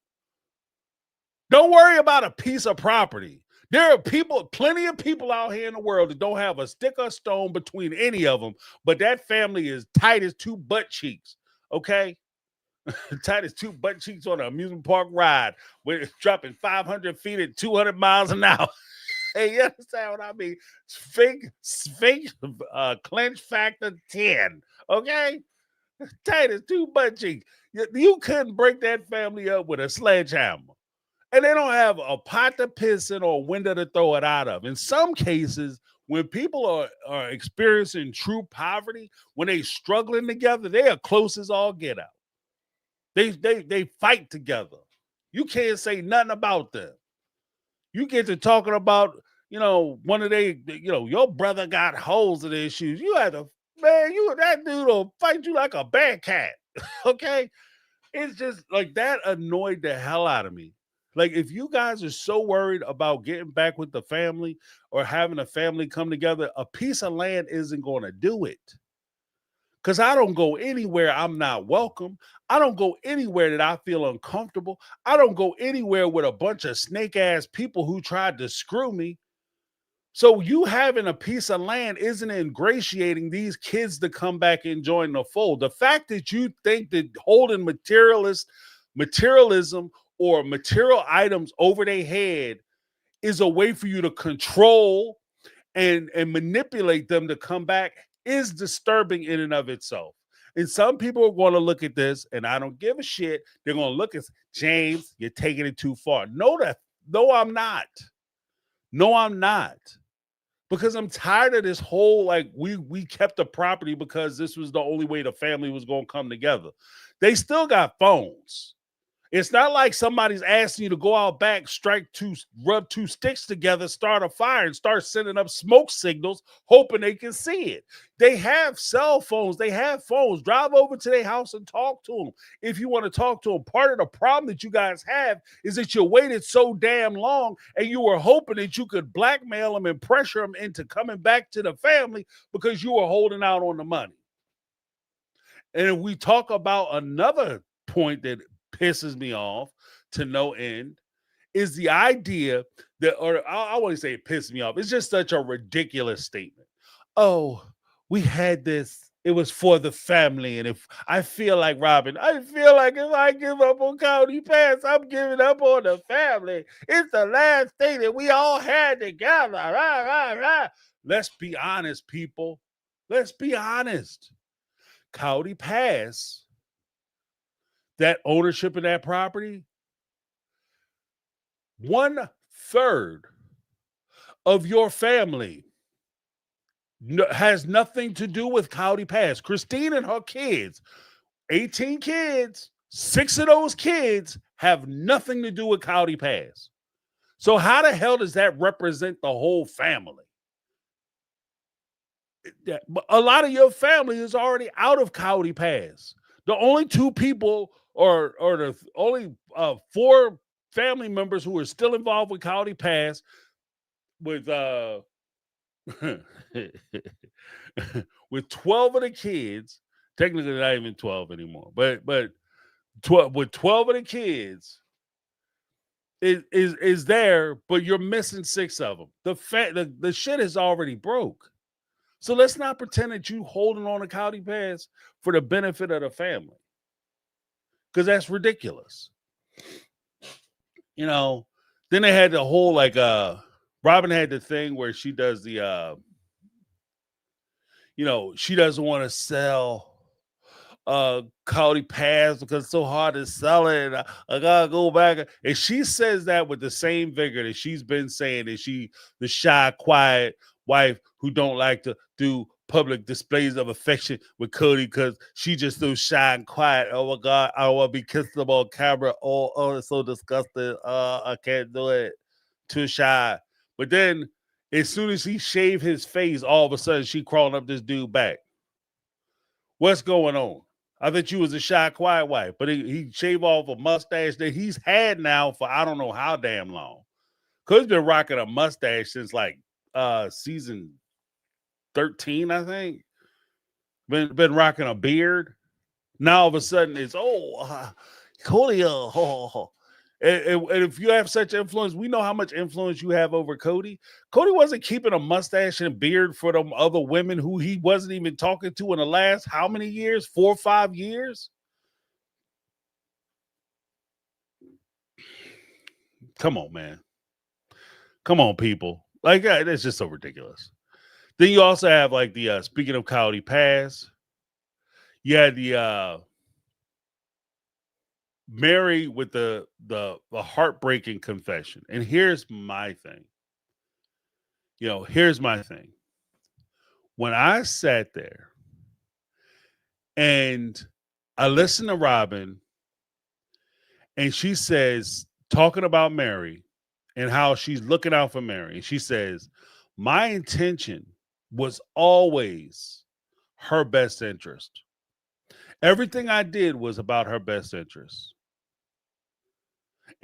Don't worry about a piece of property. There are people, plenty of people out here in the world that don't have a stick or stone between any of them, but that family is tight as two butt cheeks, okay? Tight as two butt cheeks on an amusement park ride where it's dropping 500 feet at 200 miles an hour. Hey, you understand what I mean? Fake clench factor 10, okay? Tight as two butt cheeks. You couldn't break that family up with a sledgehammer. And they don't have a pot to piss in or a window to throw it out of. In some cases, when people are experiencing true poverty, when they struggling together, they are close as all get out. They fight together. You can't say nothing about them. You get to talking about, one of they, your brother got holes in his shoes. You have to, man, that dude will fight you like a bad cat. Okay? It's just like that annoyed the hell out of me. Like, if you guys are so worried about getting back with the family or having a family come together, a piece of land isn't going to do it. Because I don't go anywhere I'm not welcome. I don't go anywhere that I feel uncomfortable. I don't go anywhere with a bunch of snake-ass people who tried to screw me. So you having a piece of land isn't ingratiating these kids to come back and join the fold. The fact that you think that holding materialism or material items over their head is a way for you to control and manipulate them to come back is disturbing in and of itself. And some people are going to look at this, and I don't give a shit. They're going to look at James, you're taking it too far. No, I'm not. No, I'm not. Because I'm tired of this whole, like, we kept the property because this was the only way the family was going to come together. They still got phones. It's not like somebody's asking you to go out back, rub two sticks together, start a fire, and start sending up smoke signals, hoping they can see it. They have cell phones. They have phones. Drive over to their house and talk to them if you want to talk to them. Part of the problem that you guys have is that you waited so damn long and you were hoping that you could blackmail them and pressure them into coming back to the family because you were holding out on the money. And if we talk about another point that pisses me off to no end is the idea that, or I want to say it pisses me off. It's just such a ridiculous statement. Oh, we had this. It was for the family. And if I feel like Robin, I feel like if I give up on County Pass, I'm giving up on the family. It's the last thing that we all had together. Rah, rah, rah. Let's be honest, people. Let's be honest. County Pass, that ownership of that property, 1/3 of your family has nothing to do with County Pass. Christine and her kids, 18 kids, 6 of those kids have nothing to do with County Pass. So how the hell does that represent the whole family? But a lot of your family is already out of Cowdy Pass. The only two people or the only four family members who are still involved with Cowdy Pass with with 12 of the kids, technically not even 12 anymore, but 12 with 12 of the kids is there, but you're missing 6 of them. The shit is already broke. So let's not pretend that you holding on to Cowdy Pass for the benefit of the family. Because that's ridiculous. You know, then they had the whole Robin had the thing where she does the she doesn't want to sell Cowdy Pass because it's so hard to sell it. I gotta go back. And she says that with the same vigor that she's been saying that she the shy, quiet wife who don't like to do public displays of affection with Cody because she just so shy and quiet. Oh my God, I want to be kissed up on camera. Oh, it's so disgusting. I can't do it. Too shy. But then as soon as he shaved his face, all of a sudden she crawling up this dude back. What's going on? I thought you was a shy, quiet wife, but he shaved off a mustache that he's had now for I don't know how damn long. Cody's been rocking a mustache since like season 13, I think. Been rocking a beard. Now all of a sudden it's Cody. And if you have such influence, we know how much influence you have over Cody. Cody wasn't keeping a mustache and beard for them other women who he wasn't even talking to in the last how many years? 4 or 5 years? Come on, man. Come on, people. Like, that's just so ridiculous. Then you also have like the speaking of Cowdy Pass, you had the Mary with the heartbreaking confession. And here's my thing. Here's my thing. When I sat there and I listened to Robin and she says, talking about Mary and how she's looking out for Mary. And she says, my intention was always her best interest. Everything I did was about her best interest.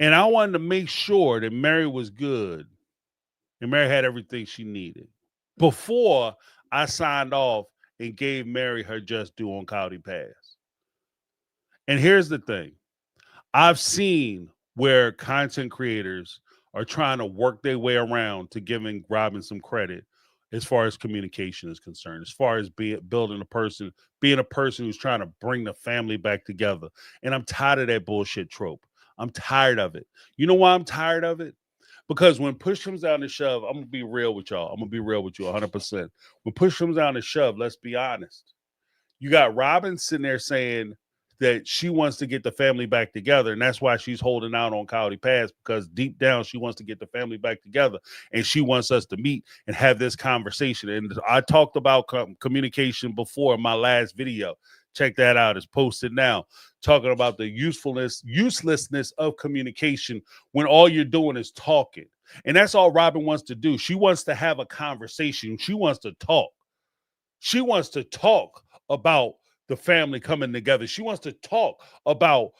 And I wanted to make sure that Mary was good and Mary had everything she needed before I signed off and gave Mary her just due on Cowdy Pass. And here's the thing. I've seen where content creators are trying to work their way around to giving Robin some credit as far as communication is concerned, as far as being a person who's trying to bring the family back together. And I'm tired of that bullshit trope. I'm tired of it. You know why I'm tired of it? Because when push comes down to shove, I'm going to be real with y'all. I'm going to be real with you 100%. When push comes down to shove, let's be honest. You got Robin sitting there saying that she wants to get the family back together. And that's why she's holding out on Cowdy Pass, because deep down, she wants to get the family back together. And she wants us to meet and have this conversation. And I talked about communication before in my last video. Check that out. It's posted now. Talking about the uselessness of communication when all you're doing is talking. And that's all Robin wants to do. She wants to have a conversation. She wants to talk. She wants to talk about the family coming together. She wants to talk about,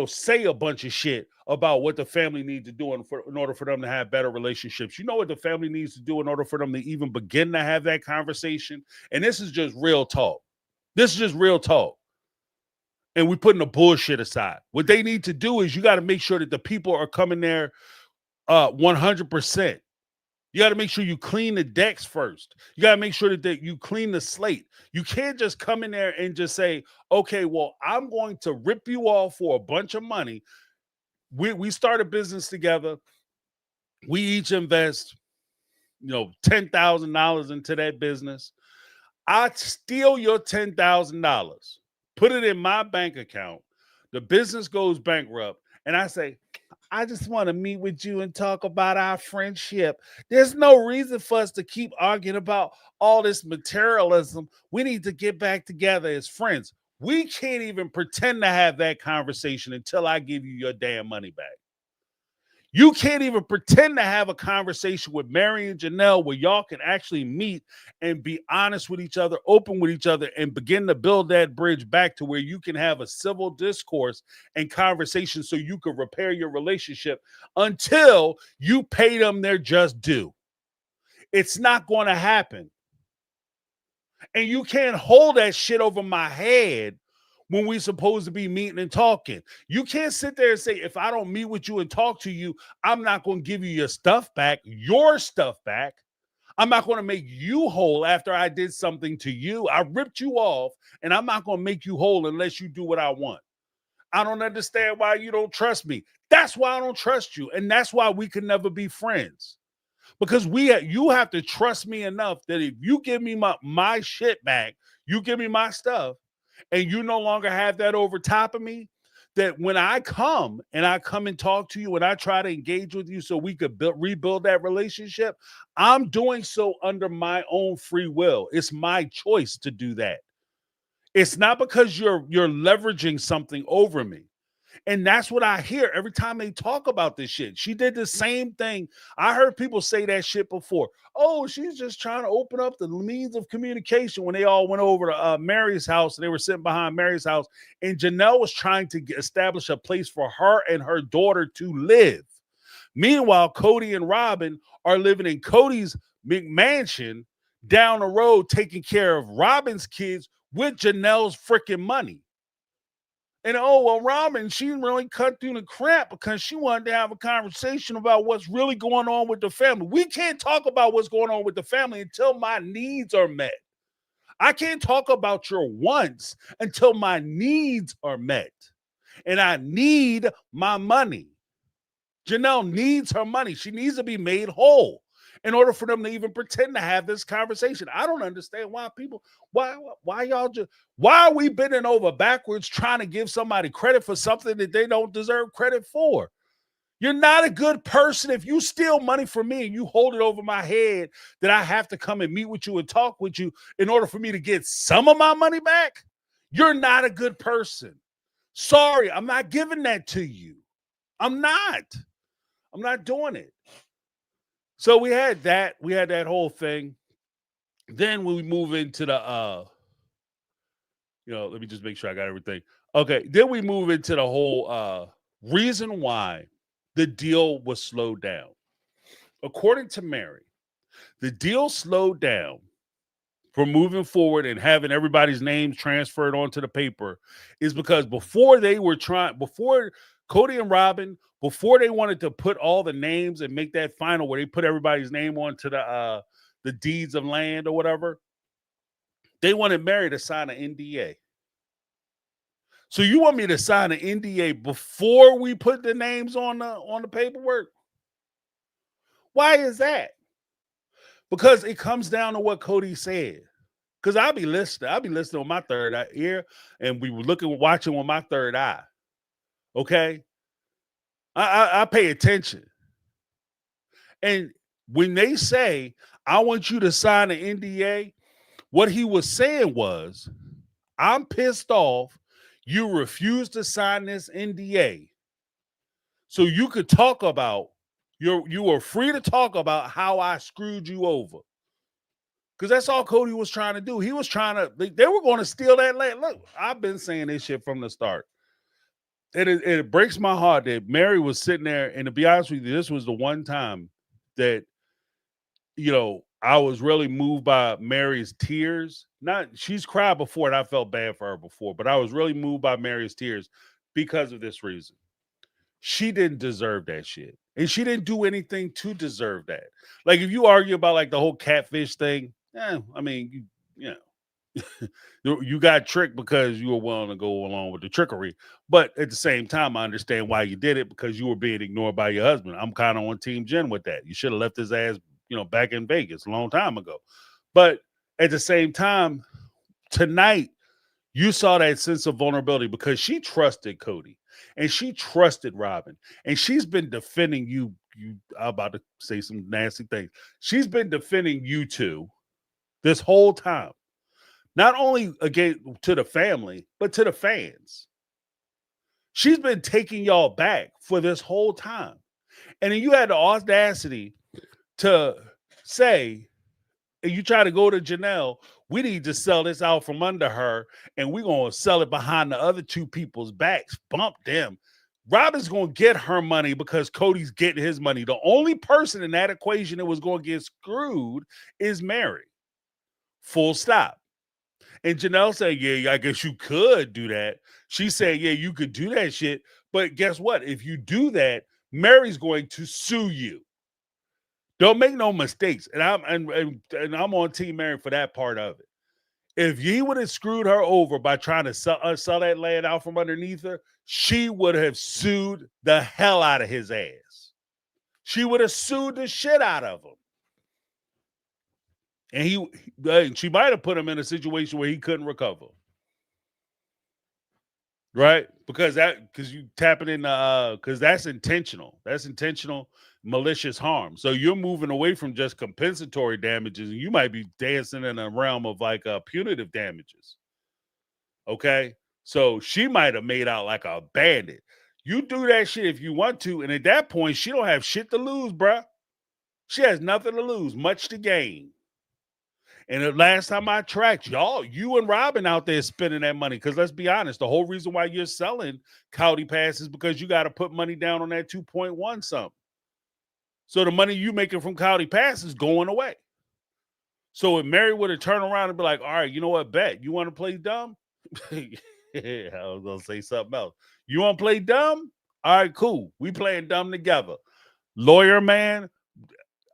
say a bunch of shit about what the family needs to do in order for them to have better relationships. You know what the family needs to do in order for them to even begin to have that conversation? And this is just real talk. This is just real talk. And we're putting the bullshit aside. What they need to do is you got to make sure that the people are coming there 100%. You got to make sure you clean the decks first. You got to make sure that you clean the slate. You can't just come in there and just say, okay, well, I'm going to rip you off for a bunch of money. We start a business together. We each invest, $10,000 into that business. I steal your $10,000, put it in my bank account. The business goes bankrupt. And I say, I just want to meet with you and talk about our friendship. There's no reason for us to keep arguing about all this materialism. We need to get back together as friends. We can't even pretend to have that conversation until I give you your damn money back. You can't even pretend to have a conversation with Mary and Janelle where y'all can actually meet and be honest with each other, open with each other, and begin to build that bridge back to where you can have a civil discourse and conversation so you can repair your relationship until you pay them their just due. It's not going to happen. And you can't hold that shit over my head when we're supposed to be meeting and talking. You can't sit there and say, if I don't meet with you and talk to you, I'm not going to give you your stuff back. I'm not going to make you whole after I did something to you. I ripped you off, and I'm not going to make you whole unless you do what I want. I don't understand why you don't trust me. That's why I don't trust you. And that's why we can never be friends. Because you have to trust me enough that if you give me my shit back, you give me my stuff, and you no longer have that over top of me, that when I come and talk to you and I try to engage with you so we could rebuild that relationship, I'm doing so under my own free will. It's my choice to do that. It's not because you're leveraging something over me. And that's what I hear every time they talk about this shit. She did the same thing. I heard people say that shit before. Oh, she's just trying to open up the means of communication when they all went over to Mary's house and they were sitting behind Mary's house. And Janelle was trying to establish a place for her and her daughter to live. Meanwhile, Cody and Robin are living in Cody's McMansion down the road, taking care of Robin's kids with Janelle's freaking money. And oh, well, Robin, she really cut through the crap because she wanted to have a conversation about what's really going on with the family. We can't talk about what's going on with the family until my needs are met. I can't talk about your wants until my needs are met. And I need my money. Janelle needs her money. She needs to be made whole in order for them to even pretend to have this conversation. I don't understand why are we bending over backwards trying to give somebody credit for something that they don't deserve credit for? You're not a good person if you steal money from me and you hold it over my head that I have to come and meet with you and talk with you in order for me to get some of my money back. You're not a good person. Sorry, I'm not giving that to you. I'm not doing it. So we had that whole thing. Then we move into the let me just make sure I got everything. Okay, then we move into the whole reason why the deal was slowed down. According to Mary, the deal slowed down from moving forward and having everybody's names transferred onto the paper is because before Cody and Robin, before they wanted to put all the names and make that final where they put everybody's name onto the deeds of land or whatever, they wanted Mary to sign an NDA. So you want me to sign an NDA before we put the names on the paperwork? Why is that? Because it comes down to what Cody said. Because I'll be listening with my third ear, and we were watching with my third eye. Okay? I pay attention. And when they say, I want you to sign an NDA, what he was saying was, I'm pissed off you refused to sign this NDA. So you could talk about, you were free to talk about how I screwed you over. Because that's all Cody was trying to do. He was trying to, they were going to steal that land. Look, I've been saying this shit from the start. It breaks my heart that Mary was sitting there, and to be honest with you, this was the one time that, I was really moved by Mary's tears. She's cried before, and I felt bad for her before, but I was really moved by Mary's tears because of this reason. She didn't deserve that shit. And she didn't do anything to deserve that. Like, if you argue about like the whole catfish thing, you got tricked because you were willing to go along with the trickery. But at the same time, I understand why you did it, because you were being ignored by your husband. I'm kind of on Team Jen with that. You should have left his ass, back in Vegas a long time ago. But at the same time, tonight, you saw that sense of vulnerability because she trusted Cody and she trusted Robin, and she's been defending you. I'm about to say some nasty things. She's been defending you two this whole time. Not only again to the family, but to the fans. She's been taking y'all back for this whole time. And then you had the audacity to say, and you try to go to Janelle, we need to sell this out from under her, and we're going to sell it behind the other two people's backs. Bump them. Robin's going to get her money because Cody's getting his money. The only person in that equation that was going to get screwed is Mary. Full stop. And Janelle said, yeah, I guess you could do that. She said, yeah, you could do that shit. But guess what? If you do that, Mary's going to sue you. Don't make no mistakes. And I'm on Team Mary for that part of it. If he would have screwed her over by trying to sell that land out from underneath her, she would have sued the hell out of his ass. She would have sued the shit out of him. And she might have put him in a situation where he couldn't recover. Right? Because you tapping in because that's intentional. That's intentional malicious harm. So you're moving away from just compensatory damages, and you might be dancing in a realm of like punitive damages. Okay? So she might have made out like a bandit. You do that shit if you want to, and at that point, she don't have shit to lose, bruh. She has nothing to lose, much to gain. And the last time I tracked, you and Robin out there spending that money. Because let's be honest, the whole reason why you're selling Cowdy Pass is because you got to put money down on that 2.1 something. So the money you making from Cowdy Pass is going away. So if Mary would have turned around and be like, all right, you know what, bet. You want to play dumb? I was going to say something else. You want to play dumb? All right, cool. We playing dumb together. Lawyer man,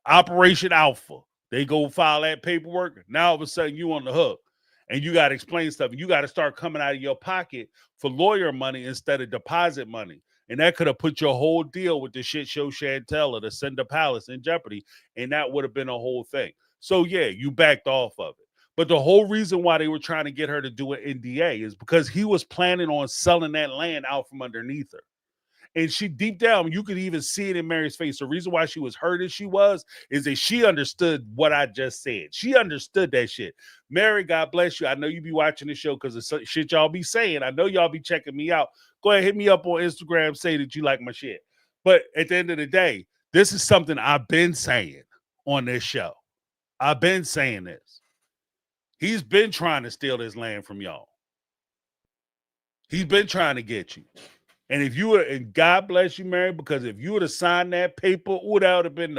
Operation Alpha. They go file that paperwork. Now all of a sudden you on the hook, and you got to explain stuff. You got to start coming out of your pocket for lawyer money instead of deposit money. And that could have put your whole deal with the shit show Chantel or the Cinder Palace in jeopardy. And that would have been a whole thing. So yeah, you backed off of it. But the whole reason why they were trying to get her to do an NDA is because he was planning on selling that land out from underneath her. And she deep down, you could even see it in Mary's face. The reason why she was hurt as she was is that she understood what I just said. She understood that shit. Mary, God bless you. I know you be watching the show because of shit y'all be saying. I know y'all be checking me out. Go ahead, hit me up on Instagram, say that you like my shit. But at the end of the day, this is something I've been saying on this show. I've been saying this. He's been trying to steal this land from y'all. He's been trying to get you. And if you were, and God bless you, Mary, because if you would have signed that paper, that would have been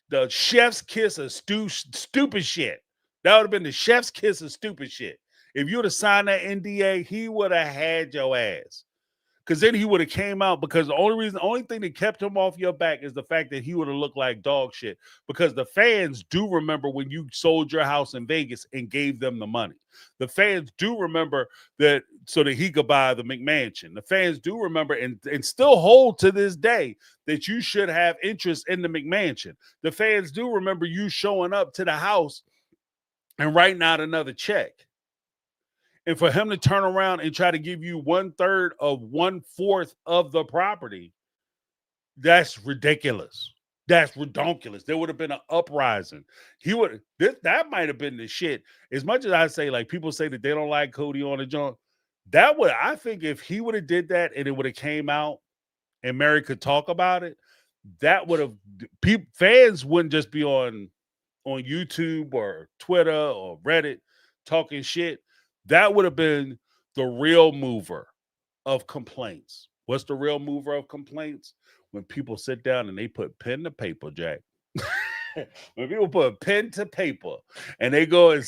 the chef's kiss of stupid shit. That would have been the chef's kiss of stupid shit. If you would have signed that NDA, he would have had your ass. Because then he would have came out, because the only thing that kept him off your back is the fact that he would have looked like dog shit. Because the fans do remember when you sold your house in Vegas and gave them the money. The fans do remember that so that he could buy the McMansion. The fans do remember and still hold to this day that you should have interest in the McMansion. The fans do remember you showing up to the house and writing out another check. And for him to turn around and try to give you 1/3 of 1/4 of the property, that's ridiculous. That's redonkulous. There would have been an uprising. That might have been the shit. As much as I say, like people say that they don't like Cody on the joint, I think if he would have did that and it would have came out and Mary could talk about it, that would have fans wouldn't just be on YouTube or Twitter or Reddit talking shit. That would have been the real mover of complaints. What's the real mover of complaints? When people sit down and they put pen to paper, Jack. When people put pen to paper and they go and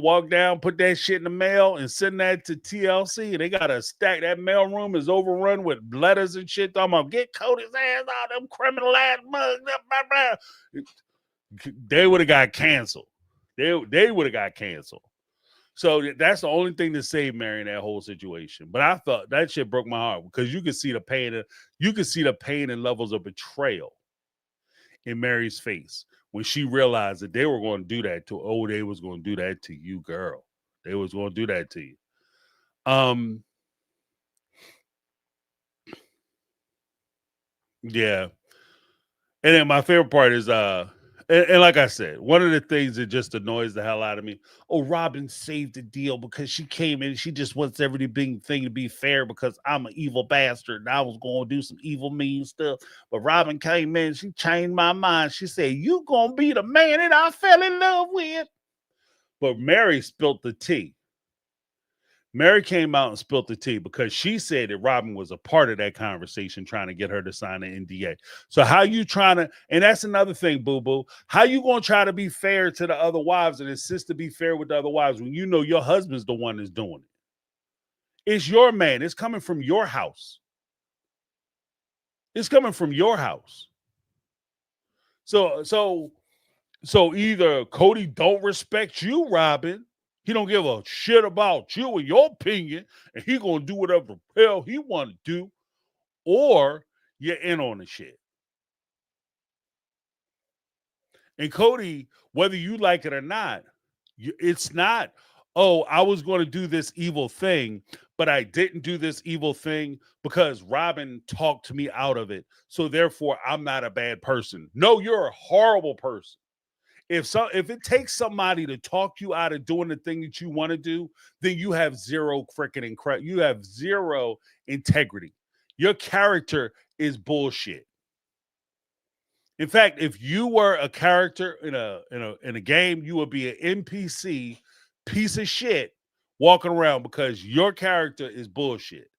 walk down, put that shit in the mail and send that to TLC, and they got a stack. That mail room is overrun with letters and shit. I'm gonna get Cody's ass out, them criminal ass mugs. They would have got canceled. They would have got canceled. So that's the only thing to save Mary in that whole situation. But I thought that shit broke my heart because you could see the pain. You could see the pain and levels of betrayal in Mary's face when she realized that they were going to do that to. Oh, they was going to do that to you, girl. They was going to do that to you. Yeah. And then my favorite part is And like I said, one of the things that just annoys the hell out of me, oh, Robin saved the deal because she came in. She just wants everything to be fair because I'm an evil bastard and I was going to do some evil, mean stuff. But Robin came in. She changed my mind. She said, "You going to be the man that I fell in love with." But Mary spilt the tea. Mary came out and spilt the tea because she said that Robin was a part of that conversation trying to get her to sign an NDA. So how you trying to, and that's another thing, boo-boo, how you going to try to be fair to the other wives and insist to be fair with the other wives when you know your husband's the one that's doing it? It's your man. It's coming from your house. It's coming from your house. So either Cody don't respect you, Robin. He don't give a shit about you and your opinion, and he gonna do whatever the hell he want to do, or you're in on the shit. And Cody, whether you like it or not, it's not, oh, I was going to do this evil thing, but I didn't do this evil thing because Robin talked me out of it. So therefore, I'm not a bad person. No, you're a horrible person. If it takes somebody to talk you out of doing the thing that you want to do, then you have zero freaking you have zero integrity. Your character is bullshit. In fact, if you were a character in a game, you would be an NPC piece of shit walking around because your character is bullshit.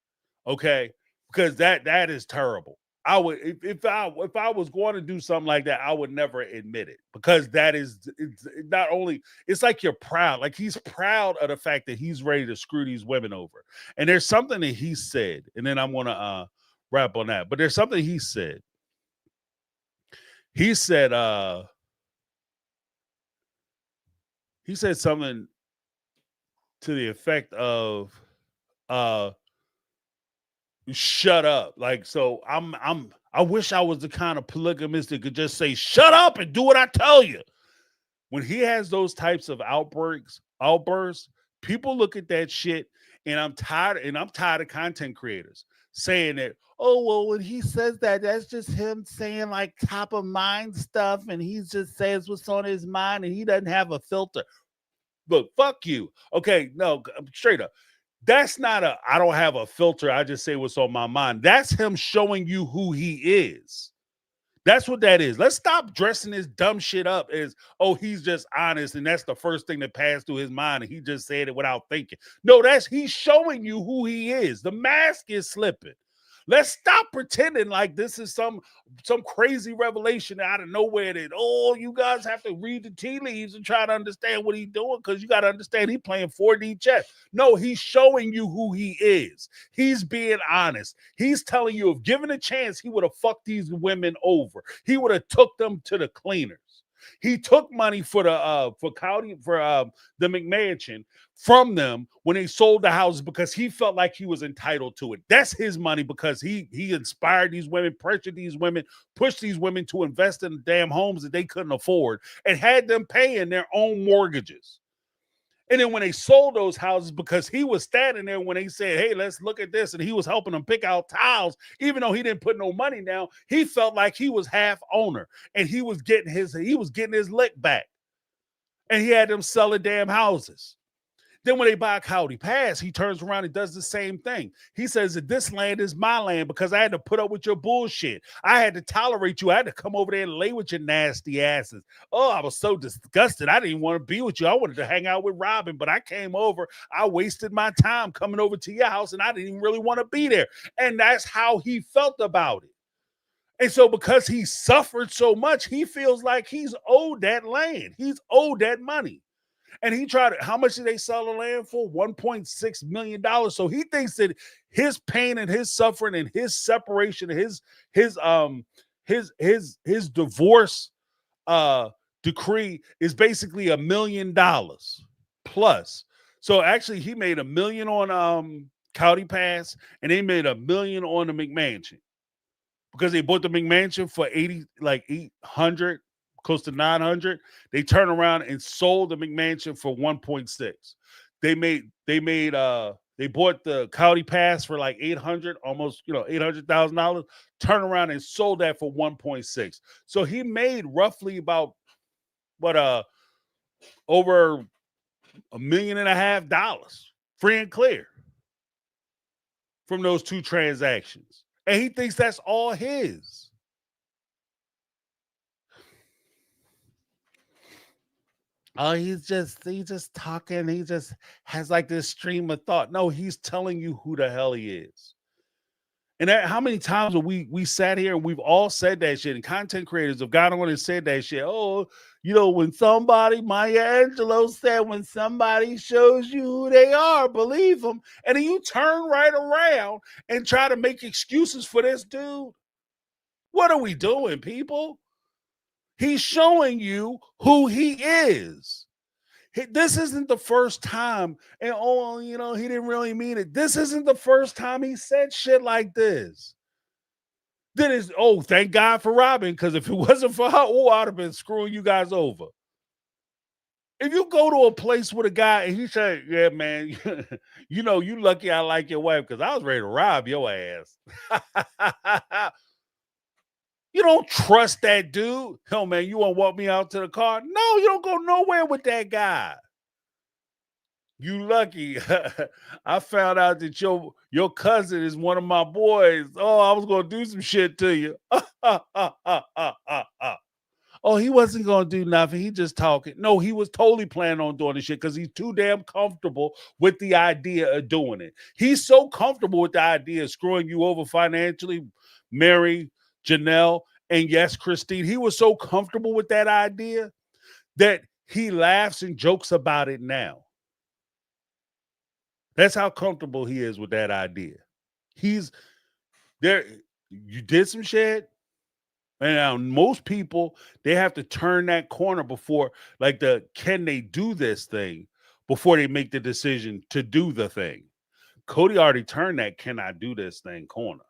Okay? Because that is terrible. I would if I was going to do something like that, I would never admit it because it's not only it's like you're proud, like he's proud of the fact that he's ready to screw these women over. And there's something that he said, and then I'm gonna wrap on that. But there's something he said. He said something to the effect of shut up. Like, so I wish I was the kind of polygamist that could just say, shut up and do what I tell you. When he has those types of outbursts, people look at that shit and I'm tired of content creators saying that, oh, well, when he says that, that's just him saying like top of mind stuff and he just says what's on his mind and he doesn't have a filter. Look, fuck you. Okay, no, straight up. That's not I don't have a filter. I just say what's on my mind. That's him showing you who he is. That's what that is. Let's stop dressing this dumb shit up as, oh, he's just honest. And that's the first thing that passed through his mind. And he just said it without thinking. No, he's showing you who he is. The mask is slipping. Let's stop pretending like this is some crazy revelation out of nowhere that, oh, you guys have to read the tea leaves and try to understand what he's doing because you got to understand he's playing 4D chess. No, he's showing you who he is. He's being honest. He's telling you if given a chance, he would have fucked these women over. He would have took them to the cleaners. He took money for the McMansion from them when they sold the houses because he felt like he was entitled to it. That's his money because he inspired these women, pressured these women, pushed these women to invest in the damn homes that they couldn't afford and had them paying their own mortgages. And then when they sold those houses, because he was standing there when they said, hey, let's look at this, and he was helping them pick out tiles, even though he didn't put no money down, he felt like he was half owner and he was getting his lick back. And he had them sell the damn houses. Then when they buy County Pass, he turns around and does the same thing. He says that this land is my land because I had to put up with your bullshit. I had to tolerate you. I had to come over there and lay with your nasty asses. Oh, I was so disgusted. I didn't want to be with you. I wanted to hang out with Robin, but I came over. I wasted my time coming over to your house, and I didn't even really want to be there. And that's how he felt about it. And so because he suffered so much, he feels like he's owed that land. He's owed that money. And he tried how much did they sell the land for? $1.6 million. So he thinks that his pain and his suffering and his separation, his divorce decree is basically $1 million plus. So actually he made $1 million on County Pass and they made $1 million on the McMansion because they bought the McMansion for 800 close to 900. They turned around and sold the McMansion for 1.6. They bought the County Pass for like 800, almost $800,000. Turned around and sold that for 1.6. So he made roughly about over $1.5 million free and clear from those 2 transactions. And he thinks that's all his. Oh, he's just talking. He just has like this stream of thought. No, he's telling you who the hell he is. And how many times have we sat here and we've all said that shit, and content creators have got on and said that shit. Oh, when somebody, Maya Angelou said, when somebody shows you who they are, believe them. And then you turn right around and try to make excuses for this dude. What are we doing, people? He's showing you who he is. This isn't the first time, and he didn't really mean it. This isn't the first time he said shit like this. Then it's, thank God for Robin, because if it wasn't for her, I'd have been screwing you guys over. If you go to a place with a guy and he said, yeah, man, you lucky I like your wife because I was ready to rob your ass. You don't trust that dude. Hell, man, you want to walk me out to the car? No, you don't go nowhere with that guy. You lucky. I found out that your cousin is one of my boys. Oh, I was going to do some shit to you. Oh, he wasn't going to do nothing. He just talking. No, he was totally planning on doing the shit because he's too damn comfortable with the idea of doing it. He's so comfortable with the idea of screwing you over financially, Mary, Janelle, and yes, Christine. He was so comfortable with that idea that he laughs and jokes about it now. That's how comfortable he is with that idea. He's there. You did some shit. And now most people, they have to turn that corner before, like can they do this thing before they make the decision to do the thing. Cody already turned that can I do this thing corner.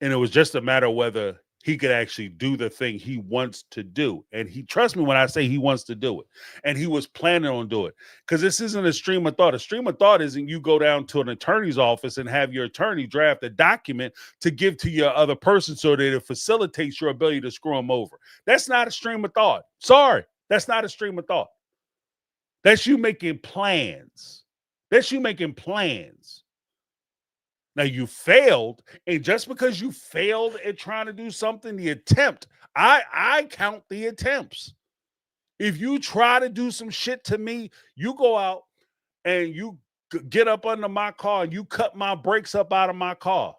And it was just a matter of whether he could actually do the thing he wants to do. And trust me when I say he wants to do it. And he was planning on doing it. Because this isn't a stream of thought. A stream of thought isn't you go down to an attorney's office and have your attorney draft a document to give to your other person so that it facilitates your ability to screw him over. That's not a stream of thought. Sorry. That's not a stream of thought. That's you making plans. Now you failed, and just because you failed at trying to do something, the attempt, I count the attempts. If you try to do some shit to me, you go out and you get up under my car and you cut my brakes up out of my car.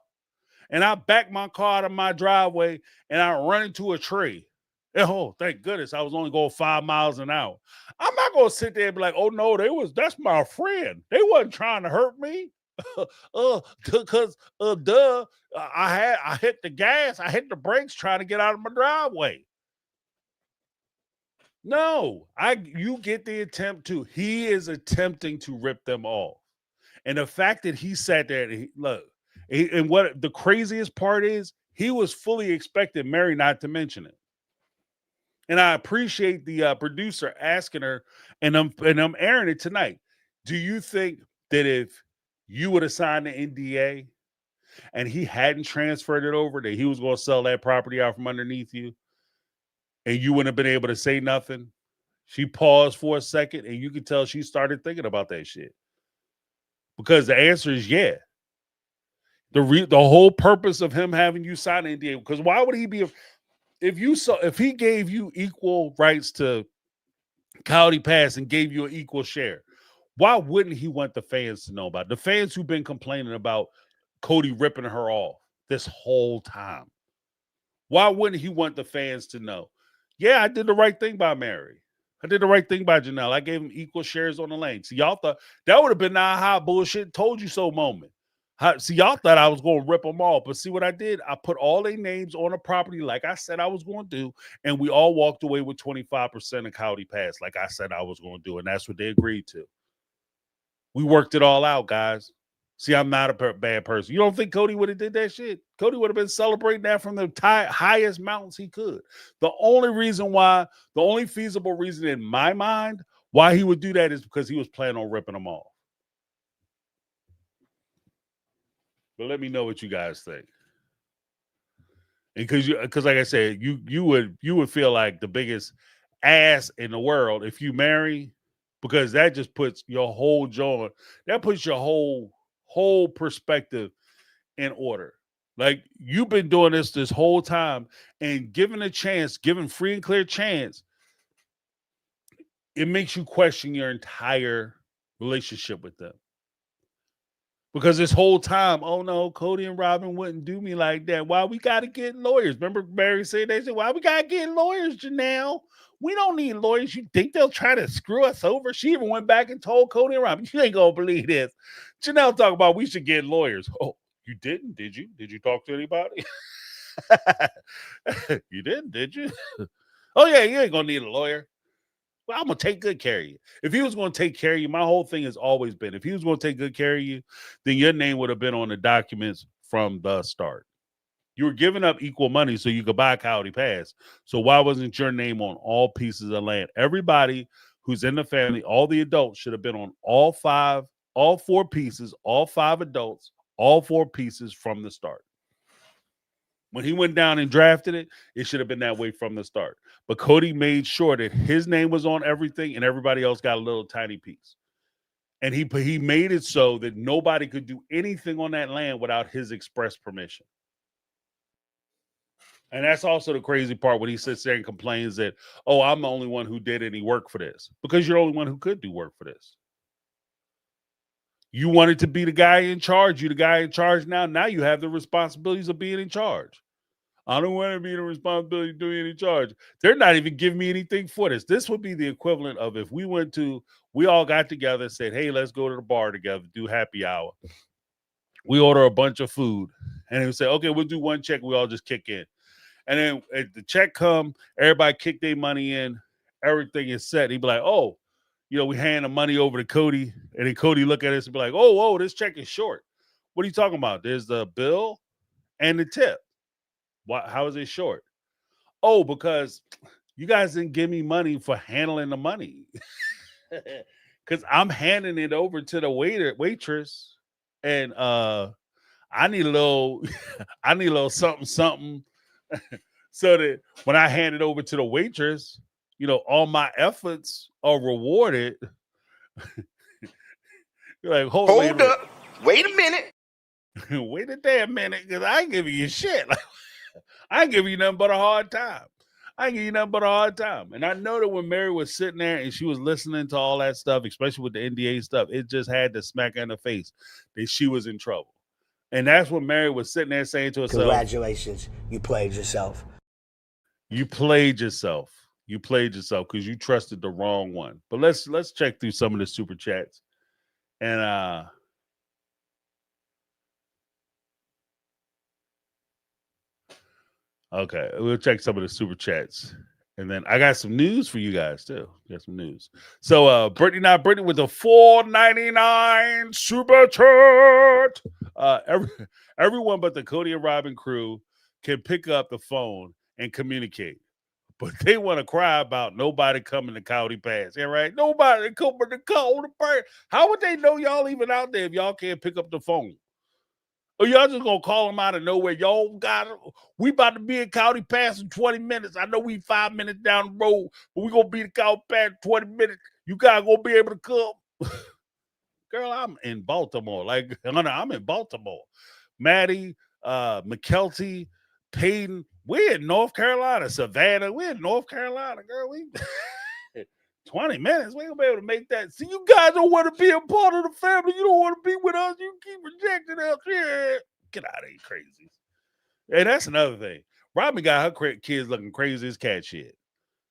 And I back my car out of my driveway and I run into a tree. And, oh, thank goodness I was only going 5 miles an hour. I'm not going to sit there and be like, oh no, that's my friend. They wasn't trying to hurt me. Because I hit the gas, I hit the brakes trying to get out of my driveway. No, you get the attempt to. He is attempting to rip them off, and the fact that he sat there and what the craziest part is, he was fully expecting Mary not to mention it. And I appreciate the producer asking her, and I'm airing it tonight. Do you think that if you would have signed the NDA and he hadn't transferred it over, that he was going to sell that property out from underneath you and you wouldn't have been able to say nothing? She paused for a second and you could tell she started thinking about that shit. Because the answer is yeah. The whole purpose of him having you sign an NDA, because why would he be, if he gave you equal rights to Coyote Pass and gave you an equal share, why wouldn't he want the fans to know about it? The fans who've been complaining about Cody ripping her off this whole time. Why wouldn't he want the fans to know? Yeah, I did the right thing by Mary. I did the right thing by Janelle. I gave him equal shares on the lane. See, y'all thought that would have been a high bullshit told you so moment. See, y'all thought I was going to rip them all. But see what I did? I put all their names on a property like I said I was going to do. And we all walked away with 25% of Coyote Pass like I said I was going to do. And that's what they agreed to. We worked it all out, guys. See, I'm not a bad person. You don't think Cody would have did that shit? Cody would have been celebrating that from the highest mountains he could. The only feasible reason in my mind why he would do that is because he was planning on ripping them off. But let me know what you guys think. And because like I said, you would feel like the biggest ass in the world if you marry, because that just puts your whole joint, that puts your whole perspective in order. Like, you've been doing this whole time, and given a chance, given free and clear chance, it makes you question your entire relationship with them. Because this whole time, oh no, Cody and Robin wouldn't do me like that. Why we got to get lawyers? Remember Mary said, they said, why we got to get lawyers, Janelle? We don't need lawyers. You think they'll try to screw us over? She even went back and told Cody and Robin, you ain't going to believe this. Janelle talk about we should get lawyers. Oh, you didn't, did you? Did you talk to anybody? You didn't, did you? Oh yeah, you ain't going to need a lawyer. Well, I'm going to take good care of you. If he was going to take care of you, my whole thing has always been, if he was going to take good care of you, then your name would have been on the documents from the start. You were giving up equal money so you could buy Coyote Pass. So why wasn't your name on all pieces of land? Everybody who's in the family, all the adults should have been on all 4 pieces, all 5 adults, all 4 pieces from the start. When he went down and drafted it, it should have been that way from the start. But Cody made sure that his name was on everything and everybody else got a little tiny piece. And he made it so that nobody could do anything on that land without his express permission. And that's also the crazy part when he sits there and complains that, oh, I'm the only one who did any work for this. Because you're the only one who could do work for this. You wanted to be the guy in charge. You're the guy in charge now. Now you have the responsibilities of being in charge. I don't want to be the responsibility of doing any charge. They're not even giving me anything for this. This would be the equivalent of if we all got together and said, hey, let's go to the bar together, do happy hour. We order a bunch of food. And they would say, okay, we'll do one check. We all just kick in. And then if the check come, everybody kick their money in. Everything is set. He'd be like, oh, we hand the money over to Cody. And then Cody look at us and be like, oh, this check is short. What are you talking about? There's the bill and the tip. How is it short? Oh, because you guys didn't give me money for handling the money. Because I'm handing it over to the waitress. And I need a little something. So that when I hand it over to the waitress, all my efforts are rewarded. You're like, hold up. Wait a minute. Wait a damn minute, because I ain't giving you shit. I ain't giving you nothing but a hard time. And I know that when Mary was sitting there and she was listening to all that stuff, especially with the NDA stuff, it just had to smack her in the face that she was in trouble. And that's what Mary was sitting there saying to herself. Congratulations. You played yourself. You played yourself because you trusted the wrong one. But let's check through some of the super chats. And okay, we'll check some of the super chats. And then I got some news for you guys too. Got some news. So Brittany Not Brittany with the $4.99 super chat. Everyone but the Cody and Robin crew can pick up the phone and communicate. But they want to cry about nobody coming to Coyote Pass. Yeah, right? Nobody coming to Coyote Pass. How would they know y'all even out there if y'all can't pick up the phone? Or y'all just gonna call them out of nowhere? Y'all we about to be in Coyote Pass in 20 minutes. I know we 5 minutes down the road, but we gonna be in Coyote Pass in 20 minutes. You guys gonna be able to come? Girl, I'm in Baltimore. I'm in Baltimore. Maddie, McKelty, Peyton, we're in North Carolina. Savannah, we're in North Carolina, girl. We 20 minutes. We ain't gonna be able to make that. See, you guys don't want to be a part of the family. You don't want to be with us. You keep rejecting us. Yeah. Get out of here, crazy. And that's another thing. Robin got her kids looking crazy as cat shit.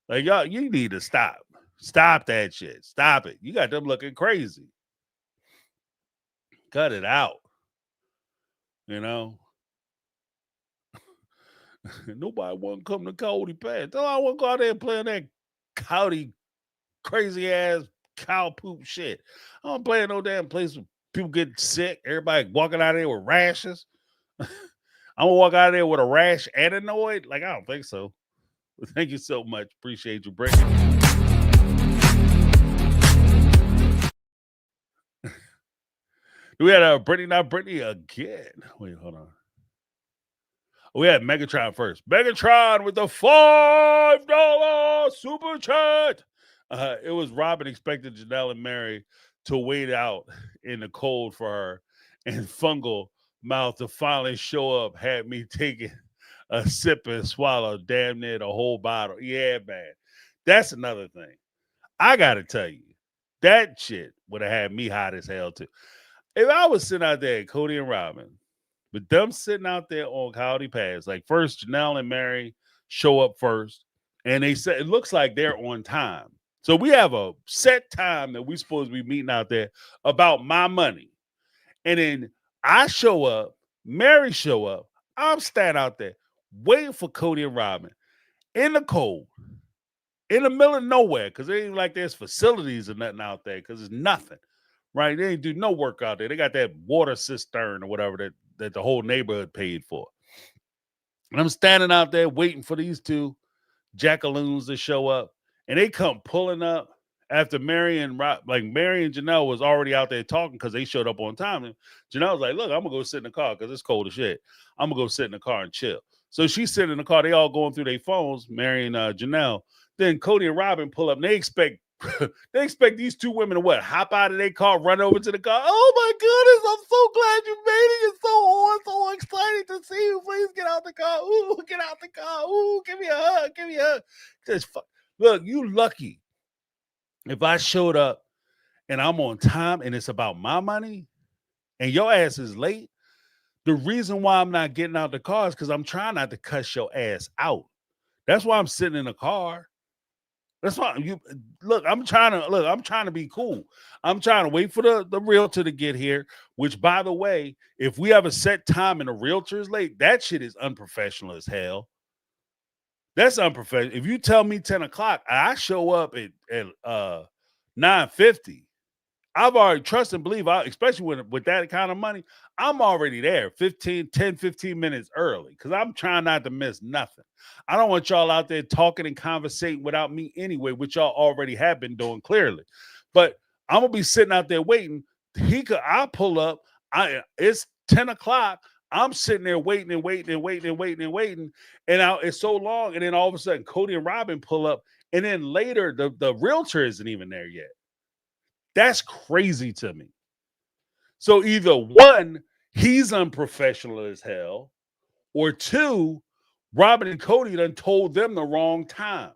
Like, y'all, you need to stop. Stop that shit. Stop it. You got them looking crazy. Cut it out. Nobody want to come to Coyote Pass. I want to go out there and play on that Coyote crazy ass cow poop shit. I don't play in no damn place where people get sick. Everybody walking out of there with rashes. I'm gonna walk out of there with a rash and a noid. I don't think so. But thank you so much. Appreciate you, Brittany. We had a Brittany Not Brittany again. Wait, hold on. We had Megatron first. Megatron with the $5 super chat. It was Robin expected Janelle and Mary to wait out in the cold for her, and Fungal Mouth to finally show up had me taking a sip and swallow damn near the whole bottle. Yeah, man. That's another thing. I got to tell you, that shit would have had me hot as hell, too. If I was sitting out there, Cody and Robin, with them sitting out there on Coyote Pass, like first Janelle and Mary show up first, and they said it looks like they're on time. So we have a set time that we're supposed to be meeting out there about my money. And then I show up, Mary show up, I'm standing out there waiting for Cody and Robin in the cold, in the middle of nowhere, because it ain't like there's facilities or nothing out there, because it's nothing. Right? They ain't do no work out there. They got that water cistern or whatever that the whole neighborhood paid for. And I'm standing out there waiting for these two jackaloons to show up. And they come pulling up after Mary and Janelle was already out there talking because they showed up on time. And Janelle was like, look, I'm going to go sit in the car because it's cold as shit. I'm going to go sit in the car and chill. So she's sitting in the car. They all going through their phones, Mary and Janelle. Then Cody and Robin pull up. And they expect these two women to what? Hop out of their car, run over to the car. Oh my goodness, I'm so glad you made it. You're so on, so excited to see you. Please get out the car. Ooh, get out the car. Ooh, give me a hug. Give me a hug. Look, you lucky if I showed up and I'm on time and it's about my money and your ass is late. The reason why I'm not getting out the car is because I'm trying not to cuss your ass out. That's why I'm sitting in the car. That's why I'm trying to be cool. I'm trying to wait for the realtor to get here, which, by the way, if we have a set time and the realtor is late, that shit is unprofessional as hell. That's unprofessional. If you tell me 10 o'clock, I show up at 9:50. I've already trust and believe, especially with that kind of money, I'm already there 15 minutes early because I'm trying not to miss nothing. I don't want y'all out there talking and conversating without me anyway, which y'all already have been doing clearly. But I'm going to be sitting out there waiting. I'll pull up. It's 10 o'clock. I'm sitting there waiting. And it's so long. And then all of a sudden, Cody and Robin pull up. And then later, the realtor isn't even there yet. That's crazy to me. So either one, he's unprofessional as hell, or two, Robin and Cody done told them the wrong time.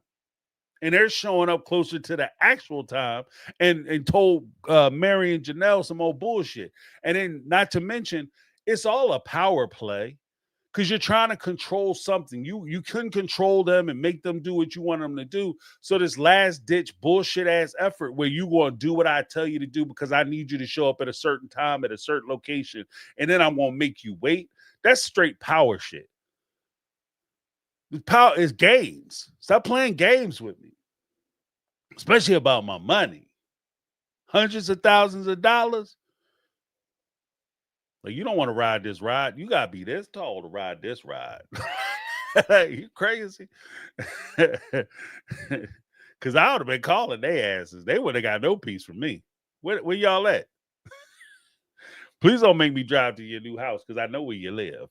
And they're showing up closer to the actual time and told Mary and Janelle some old bullshit. And then not to mention, it's all a power play. Because you're trying to control something. You couldn't control them and make them do what you want them to do. So this last ditch bullshit ass effort where you going to do what I tell you to do because I need you to show up at a certain time at a certain location, and then I'm going to make you wait. That's straight power shit. The power is games. Stop playing games with me, especially about my money. Hundreds of thousands of dollars. Like, you don't want to ride this ride. You got to be this tall to ride this ride. You crazy? Because I would have been calling their asses. They would have got no peace from me. Where y'all at? Please don't make me drive to your new house because I know where you live.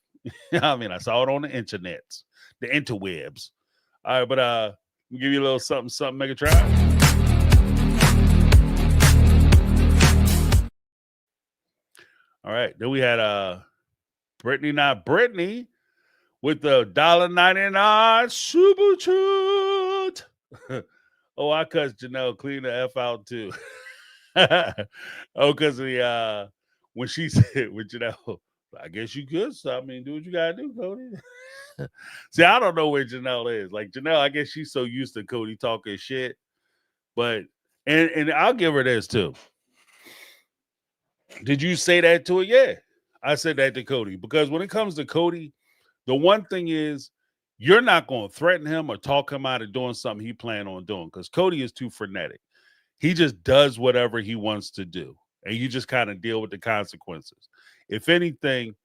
I mean, I saw it on the internets, the interwebs. All right, but I'll give you a little something, Megatron. All right. Then we had Brittany with the $1.99 super chat. Oh, I cussed Janelle clean the F out too. Because of when she said with Janelle, I guess you could. So I mean, do what you gotta do, Cody. See, I don't know where Janelle is. Like Janelle, I guess she's so used to Cody talking shit. But and I'll give her this too. Did you say that to her? Yeah, I said that to Cody because when it comes to Cody, the one thing is you're not going to threaten him or talk him out of doing something he planned on doing because Cody is too frenetic. He just does whatever he wants to do, and you just kind of deal with the consequences. If anything,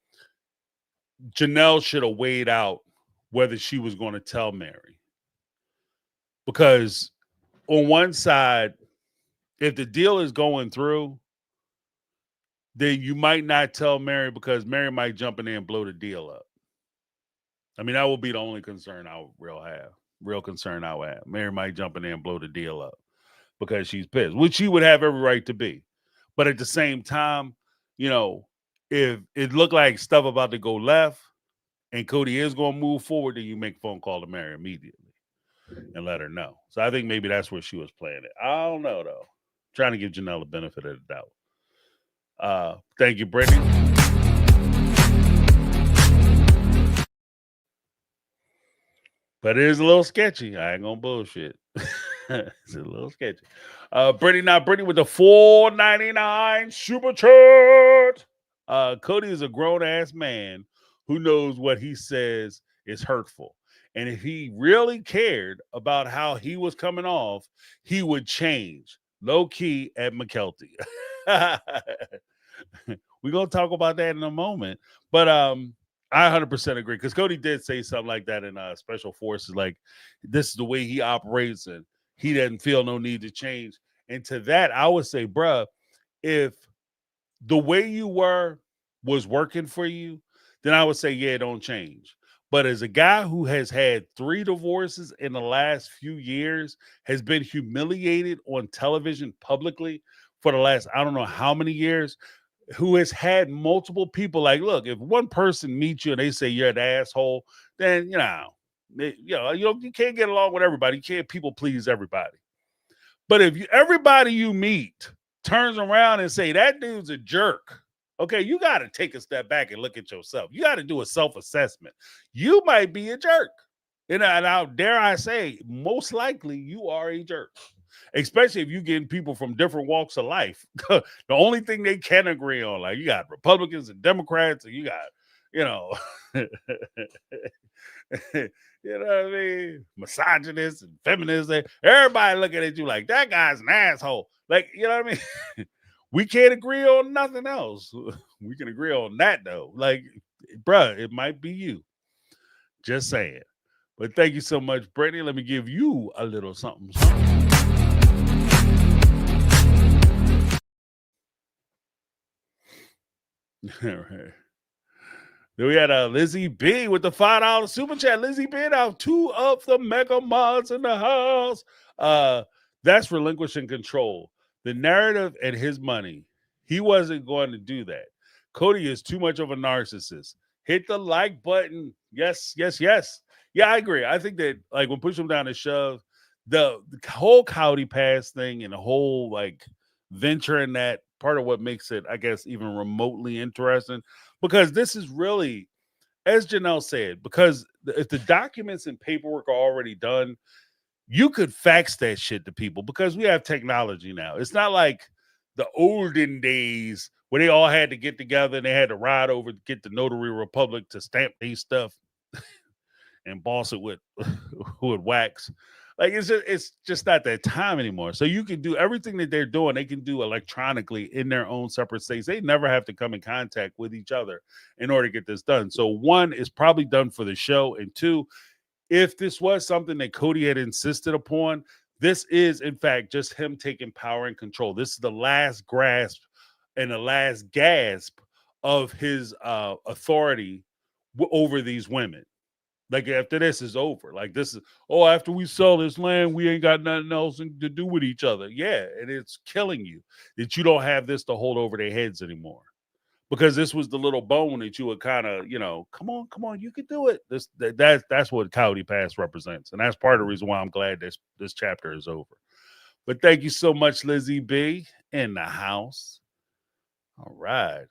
Janelle should have weighed out whether she was going to tell Mary because on one side, if the deal is going through, then you might not tell Mary because Mary might jump in there and blow the deal up. I mean, that would be the only concern I would real concern I would have. Mary might jump in there and blow the deal up because she's pissed, which she would have every right to be. But at the same time, you know, if it looked like stuff about to go left and Cody is going to move forward, then you make a phone call to Mary immediately and let her know. So I think maybe that's where she was playing it. I don't know, though. Trying to give Janelle the benefit of the doubt. Thank you, Brittany. But it is a little sketchy. I ain't gonna bullshit. It's a little sketchy. Brittany with the $4.99 super chat. Cody is a grown ass man who knows what he says is hurtful. And if he really cared about how he was coming off, he would change. Low key at McKelty. We're gonna talk about that in a moment. But I 100% agree because Cody did say something like that in Special Forces. Like, this is the way he operates, and he doesn't feel no need to change. And to that, I would say, bruh, if the way you were was working for you, then I would say, yeah, don't change. But as a guy who has had 3 divorces in the last few years, has been humiliated on television publicly for the last, I don't know how many years, who has had multiple people like, look, if one person meets you and they say you're an asshole, then you can't get along with everybody. You can't people please everybody. But if everybody you meet turns around and say that dude's a jerk, okay, you got to take a step back and look at yourself. You got to do a self-assessment. You might be a jerk. And now, dare I say, most likely you are a jerk. Especially if you're getting people from different walks of life. The only thing they can agree on, like you got Republicans and Democrats, and you got, you know, you know what I mean? Misogynists and feminists. Everybody looking at you like that guy's an asshole. Like, you know what I mean? We can't agree on nothing else. We can agree on that though. Like, bruh, it might be you. Just saying. But thank you so much, Brittany. Let me give you a little something. Right. Then we had Lizzie B with the $5 super chat. Lizzie B now 2 of the mega mods in the house. That's relinquishing control. The narrative and his money. He wasn't going to do that. Cody is too much of a narcissist. Hit the like button. Yes, yes, yes. Yeah, I agree. I think that like when push him down to shove, the whole Cowdy Pass thing and the whole like venture in that part of what makes it, I guess, even remotely interesting, because this is really, as Janelle said, because if the documents and paperwork are already done, you could fax that shit to people because we have technology now. It's not like the olden days where they all had to get together and they had to ride over to get the Notary Republic to stamp these stuff and boss it with wax. Like it's just not that time anymore. So you can do everything that they're doing, they can do electronically in their own separate states. They never have to come in contact with each other in order to get this done. So 1 is probably done for the show, and 2, if this was something that Cody had insisted upon, this is in fact just him taking power and control. This is the last grasp and the last gasp of his authority over these women. Like after this is over, like this is, after we sell this land, we ain't got nothing else to do with each other. Yeah, and it's killing you that you don't have this to hold over their heads anymore. Because this was the little bone that you would kind of, come on, you could do it. That's what Cowdy Pass represents. And that's part of the reason why I'm glad this chapter is over. But thank you so much, Lizzie B in the house. All right.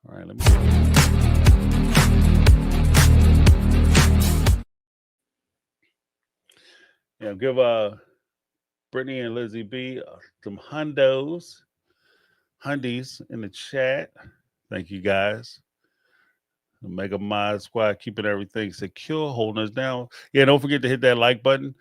Let me give Brittany and Lizzie B some hundies in the chat. Thank you guys. The Mega Mod Squad keeping everything secure, holding us down. Yeah, don't forget to hit that like button.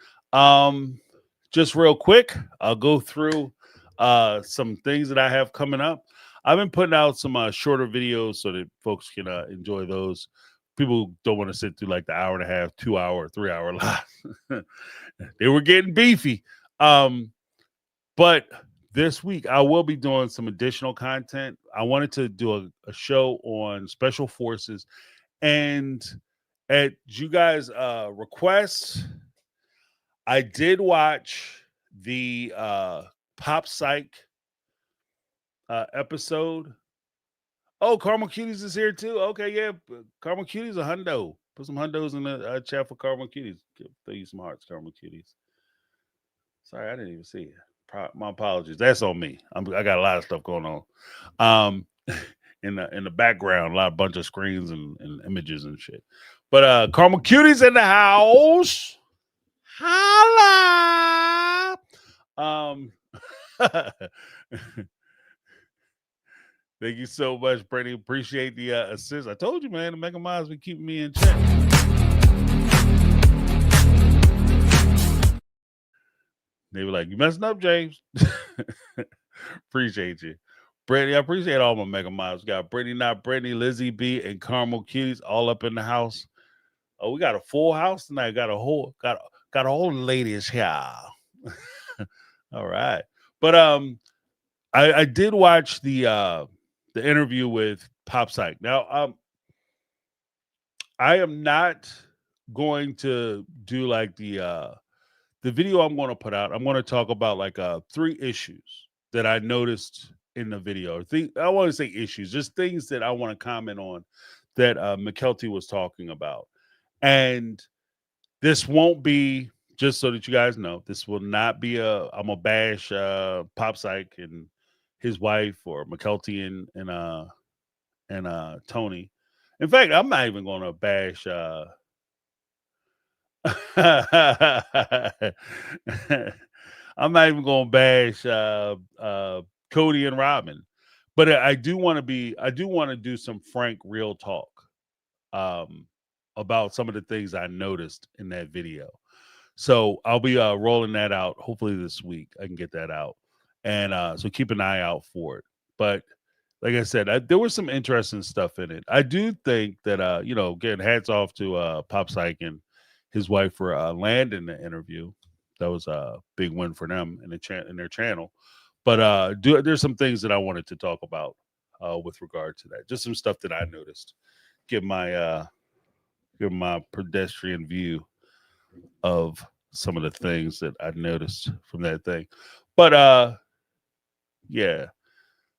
Just real quick, I'll go through some things that I have coming up. I've been putting out some shorter videos so that folks can enjoy those. People don't want to sit through like the hour and a half, 2 hour, 3 hour live. They were getting beefy. But this week I will be doing some additional content. I wanted to do a show on Special Forces And at you guys' request, I did watch the Pop Psych episode. Oh, Carmel Cuties is here too. Okay, yeah. Carmel Cuties a hundo. Put some hundos in the chat for Carmel Cuties. Throw you some hearts, Carmel Cuties. Sorry, I didn't even see it. My apologies. That's on me. I got a lot of stuff going on. In the background, a bunch of screens and images and shit. But Carmel Cuties in the house. Holla. Thank you so much, Brady. Appreciate the assist. I told you, man, the Mega Minds been keeping me in check. They were like, "You messing up, James." Appreciate you, Brady. I appreciate all my Mega Minds. We got Brittany, not Brittany, Lizzie B, and Carmel Cuties all up in the house. Oh, we got a full house tonight. Got all the ladies here. All right, but I did watch the interview with Pop Psych. Now, I am not going to do like the video I'm going to put out. I'm going to talk about like 3 issues that I noticed in the video. I want to say issues, just things that I want to comment on that McKelty was talking about. And this won't be, just so that you guys know, this will not be I'm a bash Pop Psych and his wife or McKelty and Tony. In fact, I'm not even going to bash I'm not even going to bash Cody and Robin, but I do want to do some frank, real talk about some of the things I noticed in that video. So I'll be rolling that out hopefully this week. I can get that out, and so keep an eye out for it. But like I said, there was some interesting stuff in it. I do think that again, hats off to Pop Psych and his wife for landing the interview. That was a big win for them in their channel. But there's some things that I wanted to talk about with regard to that. Just some stuff that I noticed. Give my pedestrian view of some of the things that I noticed from that thing. But yeah.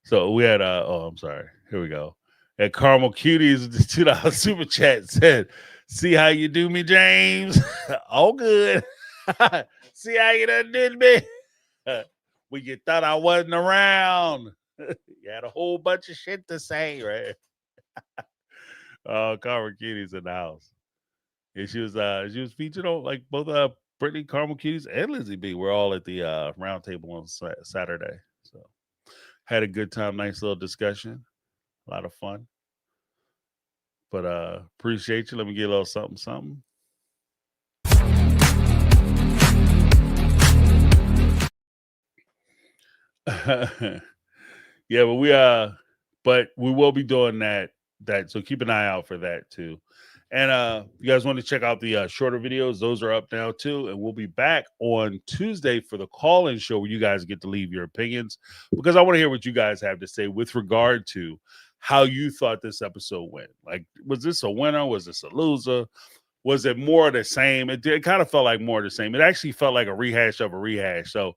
So we had I'm sorry. Here we go. At Carmel Cuties, the $2 super chat said, "See how you do me, James? All good. See how you done did me? When you thought I wasn't around. You had a whole bunch of shit to say, right?" Carmel Cuties in the house. And she was featured on like both Brittany, Carmel Cuties, and Lizzie B. We're all at the round table on Saturday. So had a good time, nice little discussion, a lot of fun. But appreciate you. Let me get a little something. Yeah, but we will be doing that. So keep an eye out for that too. And you guys want to check out the shorter videos, those are up now too. And we'll be back on Tuesday for the call-in show where you guys get to leave your opinions, because I want to hear what you guys have to say with regard to how you thought this episode went. Like, was this a winner? Was this a loser? Was it more of the same? It kind of felt like more of the same. It actually felt like a rehash of a rehash. So,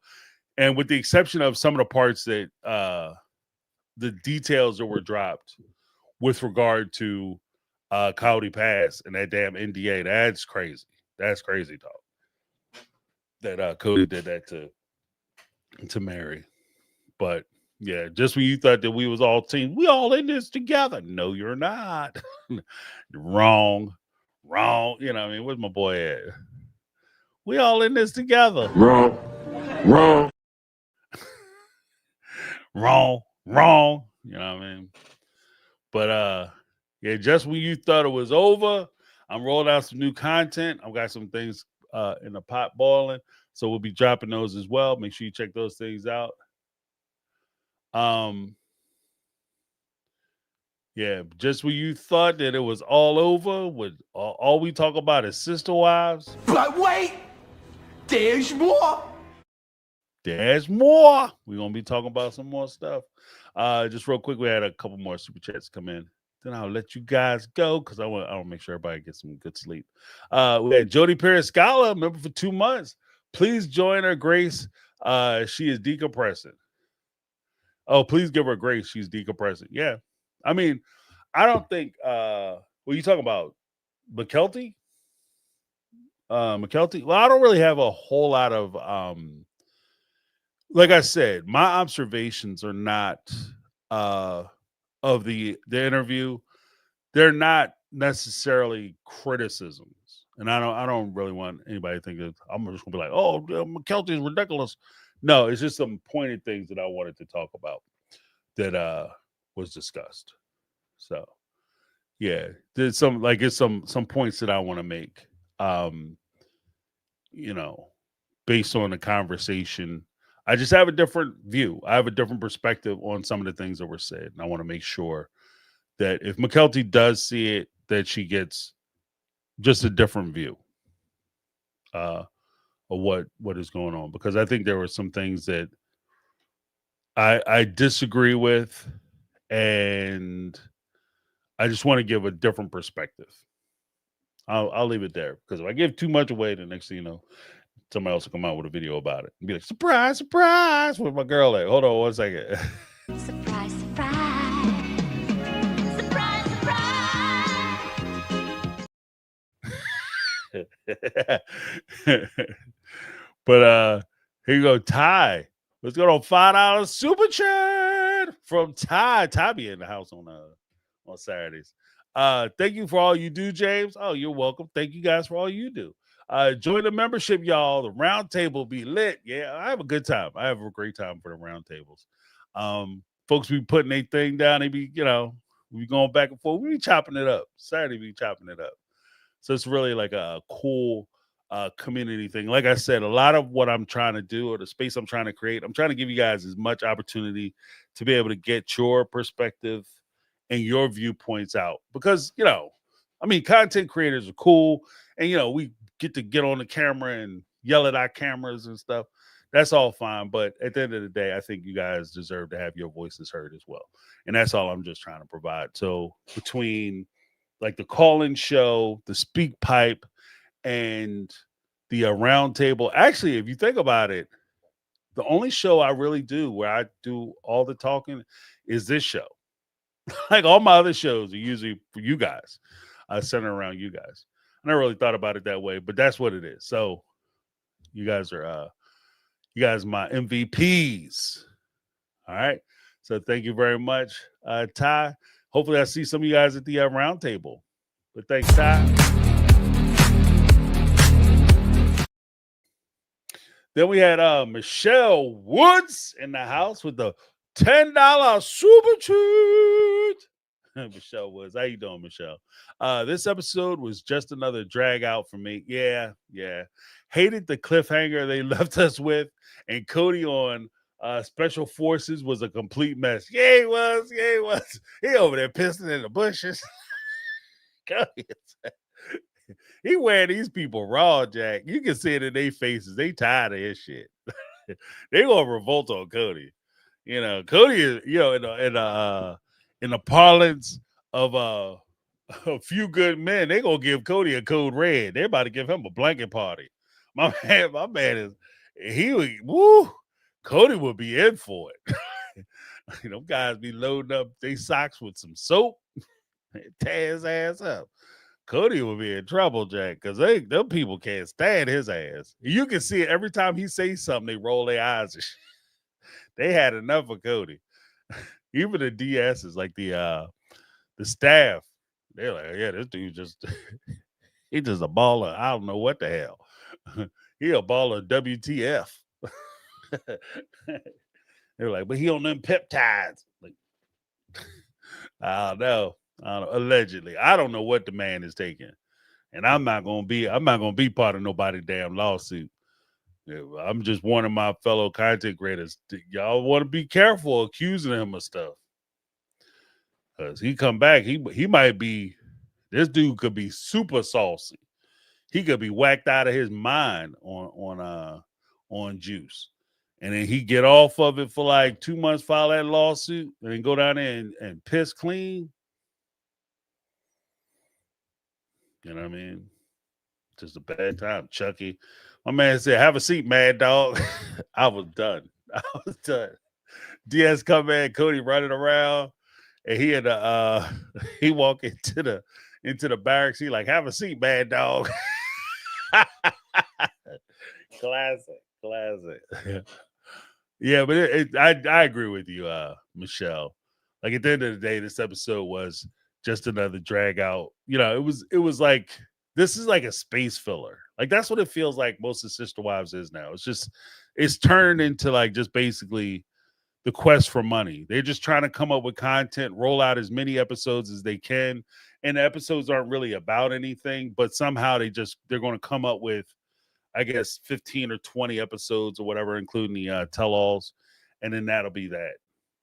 and with the exception of some of the parts that the details that were dropped with regard to Coyote Pass and that damn NDA, that's crazy. That's crazy talk. That Cody did that to Mary. But yeah, just when you thought that we was all team, we all in this together. No, you're not. Wrong. You know what I mean? Where's my boy at? We all in this together. Wrong. Wrong. You know what I mean? But yeah, just when you thought it was over, I'm rolling out some new content. I've got some things in the pot boiling, so we'll be dropping those as well. Make sure you check those things out. Yeah, just when you thought that it was all over, with all we talk about is sister wives. But wait, there's more. There's more. We're gonna be talking about some more stuff. Just real quick, we had a couple more super chats come in. then I'll let you guys go because I want to make sure everybody gets some good sleep. We had Jody Periscala, member for 2 months. Please join her, Grace. She is decompressing. Oh, please give her grace. She's decompressing. Yeah. I mean, I don't think what you talking about? McKelty? McKelty? Well, I don't really have a whole lot of like I said, my observations are not of the interview. They're not necessarily criticisms. And I don't really want anybody to think that I'm just gonna be like, oh, McKelty is ridiculous. No, it's just some pointed things that I wanted to talk about that was discussed. So yeah, there's some points that I want to make. You know, based on the conversation. I just have a different view. I have a different perspective on some of the things that were said. And I want to make sure that if McKelty does see it, that she gets just a different view of what is going on. Because I think there were some things that I disagree with, and I just want to give a different perspective. I'll leave it there because if I give too much away, the next thing you know, somebody else will come out with a video about it and be like, surprise, surprise. Where's my girl at? Hold on 1 second. Surprise, surprise. Surprise, surprise. But here you go, Ty. Let's go on $5 super chat from Ty. Ty be in the house on Saturdays. Thank you for all you do, James. Oh, you're welcome. Thank you guys for all you do. Join the membership, y'all. The round table be lit. Yeah, I have a good time. I have a great time for the round tables. Folks be putting their thing down. They be, we be going back and forth. We be chopping it up. Saturday we be chopping it up. So it's really like a cool community thing. Like I said, a lot of what I'm trying to do or the space I'm trying to create, I'm trying to give you guys as much opportunity to be able to get your perspective and your viewpoints out. Because, content creators are cool. And, we get on the camera and yell at our cameras and stuff. That's all fine. But at the end of the day, I think you guys deserve to have your voices heard as well. And that's all I'm just trying to provide. So between like the call-in show, the speak pipe, and the round table. Actually, if you think about it, the only show I really do where I do all the talking is this show. Like all my other shows are usually for you guys, centered around you guys. I never really thought about it that way, but that's what it is. So you guys are my MVPs. All right. So thank you very much, Ty. Hopefully I see some of you guys at the round table. But thanks, Ty. Then we had Michelle Woods in the house with the $10 super treat. Michelle Woods. How you doing, Michelle? This episode was just another drag out for me. Yeah. Hated the cliffhanger they left us with. And Cody on Special Forces was a complete mess. Yeah, he was. He over there pissing in the bushes. He wearing these people raw, Jack. You can see it in their faces. They tired of his shit. They gonna revolt on Cody. Cody is, in the parlance of a few good men, they gonna give Cody a code red. They're about to give him a blanket party. My man Cody would be in for it. Them guys be loading up their socks with some soap, tear his ass up. Cody will be in trouble, Jack, because them people can't stand his ass. You can see it every time he says something, they roll their eyes. They had enough of Cody. Even the DSs, like the staff, they're like, yeah, this dude he's just a baller. I don't know what the hell. He a baller WTF. They're like, but he on them peptides. Like, I don't know. Allegedly, I don't know what the man is taking, and I'm not gonna be part of nobody's damn lawsuit. I'm just warning my fellow content creators. Y'all want to be careful accusing him of stuff, because he come back, he might be. This dude could be super saucy. He could be whacked out of his mind on juice, and then he get off of it for like 2 months, file that lawsuit, and then go down there and piss clean. You know what I mean? Just a bad time. Chucky. My man said, have a seat, mad dog. I was done. I was done. Diaz come in, Cody running around, and he had he walk into the barracks. He like, have a seat, mad dog. Classic. Yeah, but I agree with you, Michelle. Like at the end of the day, this episode was just another drag out. You know, it was like this is like a space filler. Like that's what it feels like most of Sister Wives is now. It's turned into like just basically the quest for money. They're just trying to come up with content, roll out as many episodes as they can, and the episodes aren't really about anything, but somehow they're going to come up with, I guess, 15 or 20 episodes or whatever, including the tell-alls, and then that'll be that.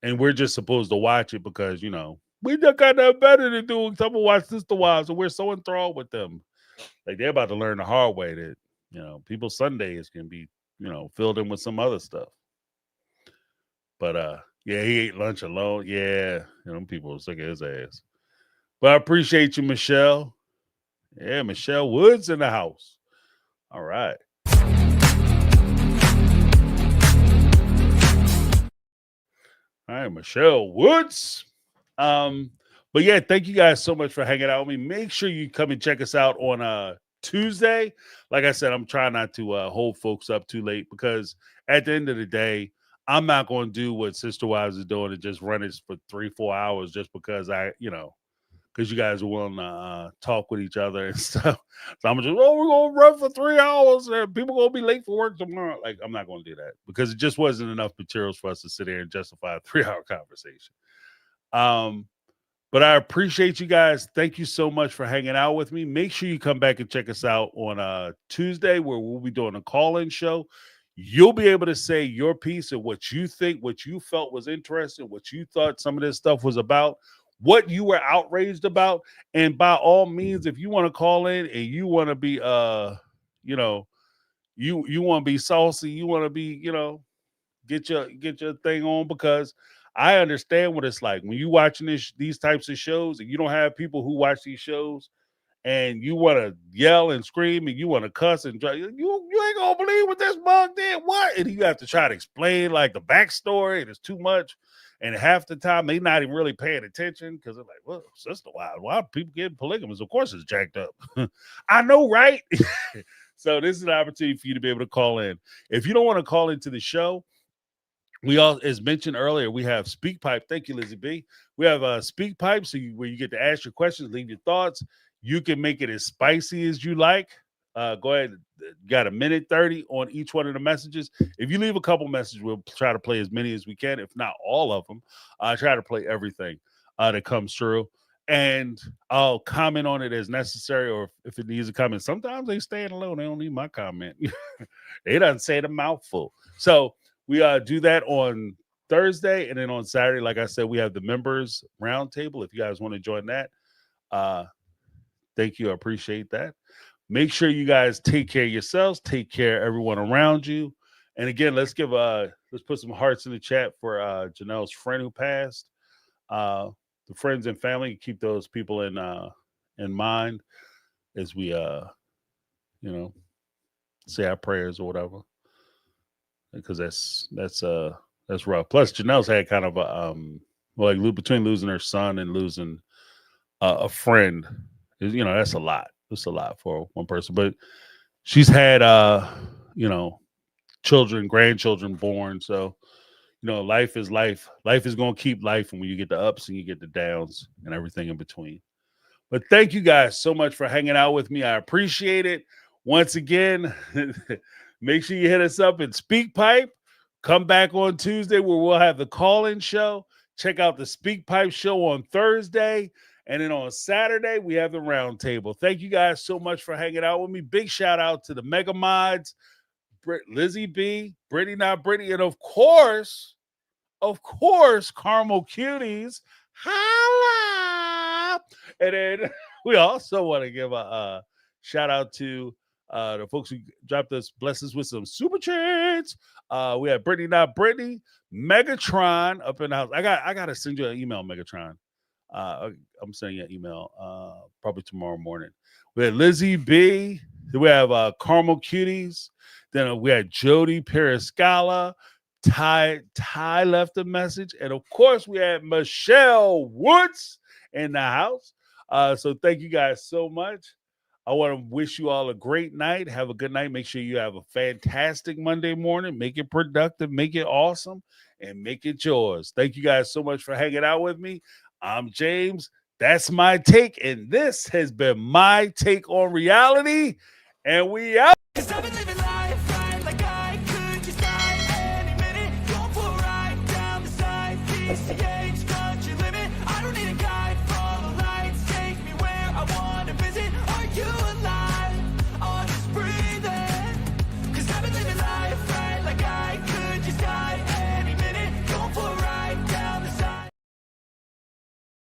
And we're just supposed to watch it because, you know, we just got nothing better to do except for watch Sister Wives, and we're so enthralled with them. Like they're about to learn the hard way that, you know, people's Sundays can be, you know, filled in with some other stuff. But yeah, he ate lunch alone. Yeah, you know, people were sick of his ass. But I appreciate you, Michelle. Yeah, Michelle Woods in the house. All right. All right, Michelle Woods. But yeah, thank you guys so much for hanging out with me. Make sure you come and check us out on Tuesday. Like I said, I'm trying not to hold folks up too late because at the end of the day, I'm not going to do what Sister Wives is doing and just run it for 3-4 hours just because because you guys are willing to talk with each other and stuff. So I'm just, we're going to run for 3 hours and people going to be late for work tomorrow. Like, I'm not going to do that because it just wasn't enough materials for us to sit there and justify a 3-hour conversation. But I appreciate you guys. Thank you so much for hanging out with me. Make sure you come back and check us out on Tuesday where we'll be doing a call-in show. You'll be able to say your piece of what you think, what you felt was interesting, what you thought some of this stuff was about, what you were outraged about. And by all means, if you want to call in and you want to be, you know, you want to be saucy, you want to be, you know, get your thing on, because I understand what it's like when you watching these types of shows and you don't have people who watch these shows and you want to yell and scream and you want to cuss and you ain't gonna believe what this bug did. What? And you have to try to explain like the backstory, and it's too much. And half the time they not even really paying attention because they're like, well, Sister Wives, why are people getting polygamous? Of course it's jacked up. I know, right? So this is an opportunity for you to be able to call in. If you don't want to call into the show, we all, as mentioned earlier, we have SpeakPipe. Thank you, Lizzie B. We have SpeakPipe, so where you get to ask your questions, leave your thoughts. You can make it as spicy as you like. Go ahead. Got a minute 30 on each one of the messages. If you leave a couple messages, we'll try to play as many as we can, if not all of them. I try to play everything that comes through. And I'll comment on it as necessary, or if it needs a comment. Sometimes they stand alone. They don't need my comment. They done say the mouthful. So we do that on Thursday. And then on Saturday, like I said, we have the members roundtable. If you guys want to join that, thank you. I appreciate that. Make sure you guys take care of yourselves. Take care of everyone around you. And again, let's put some hearts in the chat for Janelle's friend who passed. The friends and family, keep those people in mind as we say our prayers or whatever, because that's rough. Plus, Janelle's had kind of a between losing her son and losing a friend, that's a lot. It's a lot for one person, but she's had children, grandchildren born. So, life is life. Life is going to keep life. And when you get the ups and you get the downs and everything in between. But thank you guys so much for hanging out with me. I appreciate it. Once again, make sure you hit us up in SpeakPipe. Come back on Tuesday where we'll have the call-in show. Check out the SpeakPipe show on Thursday. And then on Saturday, we have the roundtable. Thank you guys so much for hanging out with me. Big shout out to the Mega Mods, Lizzie B, Brittany Not Brittany, and of course, Caramel Cuties. Holla! And then we also want to give a shout out to the folks who dropped us, blessed us with some super chats. We have Brittany Not Brittany, Megatron up in the house. I got to send you an email, Megatron. I'm sending you an email probably tomorrow morning. We had Lizzie B. We have Carmel Cuties. Then we had Jody Periscala. Ty left a message. And of course, we had Michelle Woods in the house. So thank you guys so much. I want to wish you all a great night. Have a good night. Make sure you have a fantastic Monday morning. Make it productive. Make it awesome. And make it yours. Thank you guys so much for hanging out with me. I'm James. That's my take. And this has been my take on reality. And we out.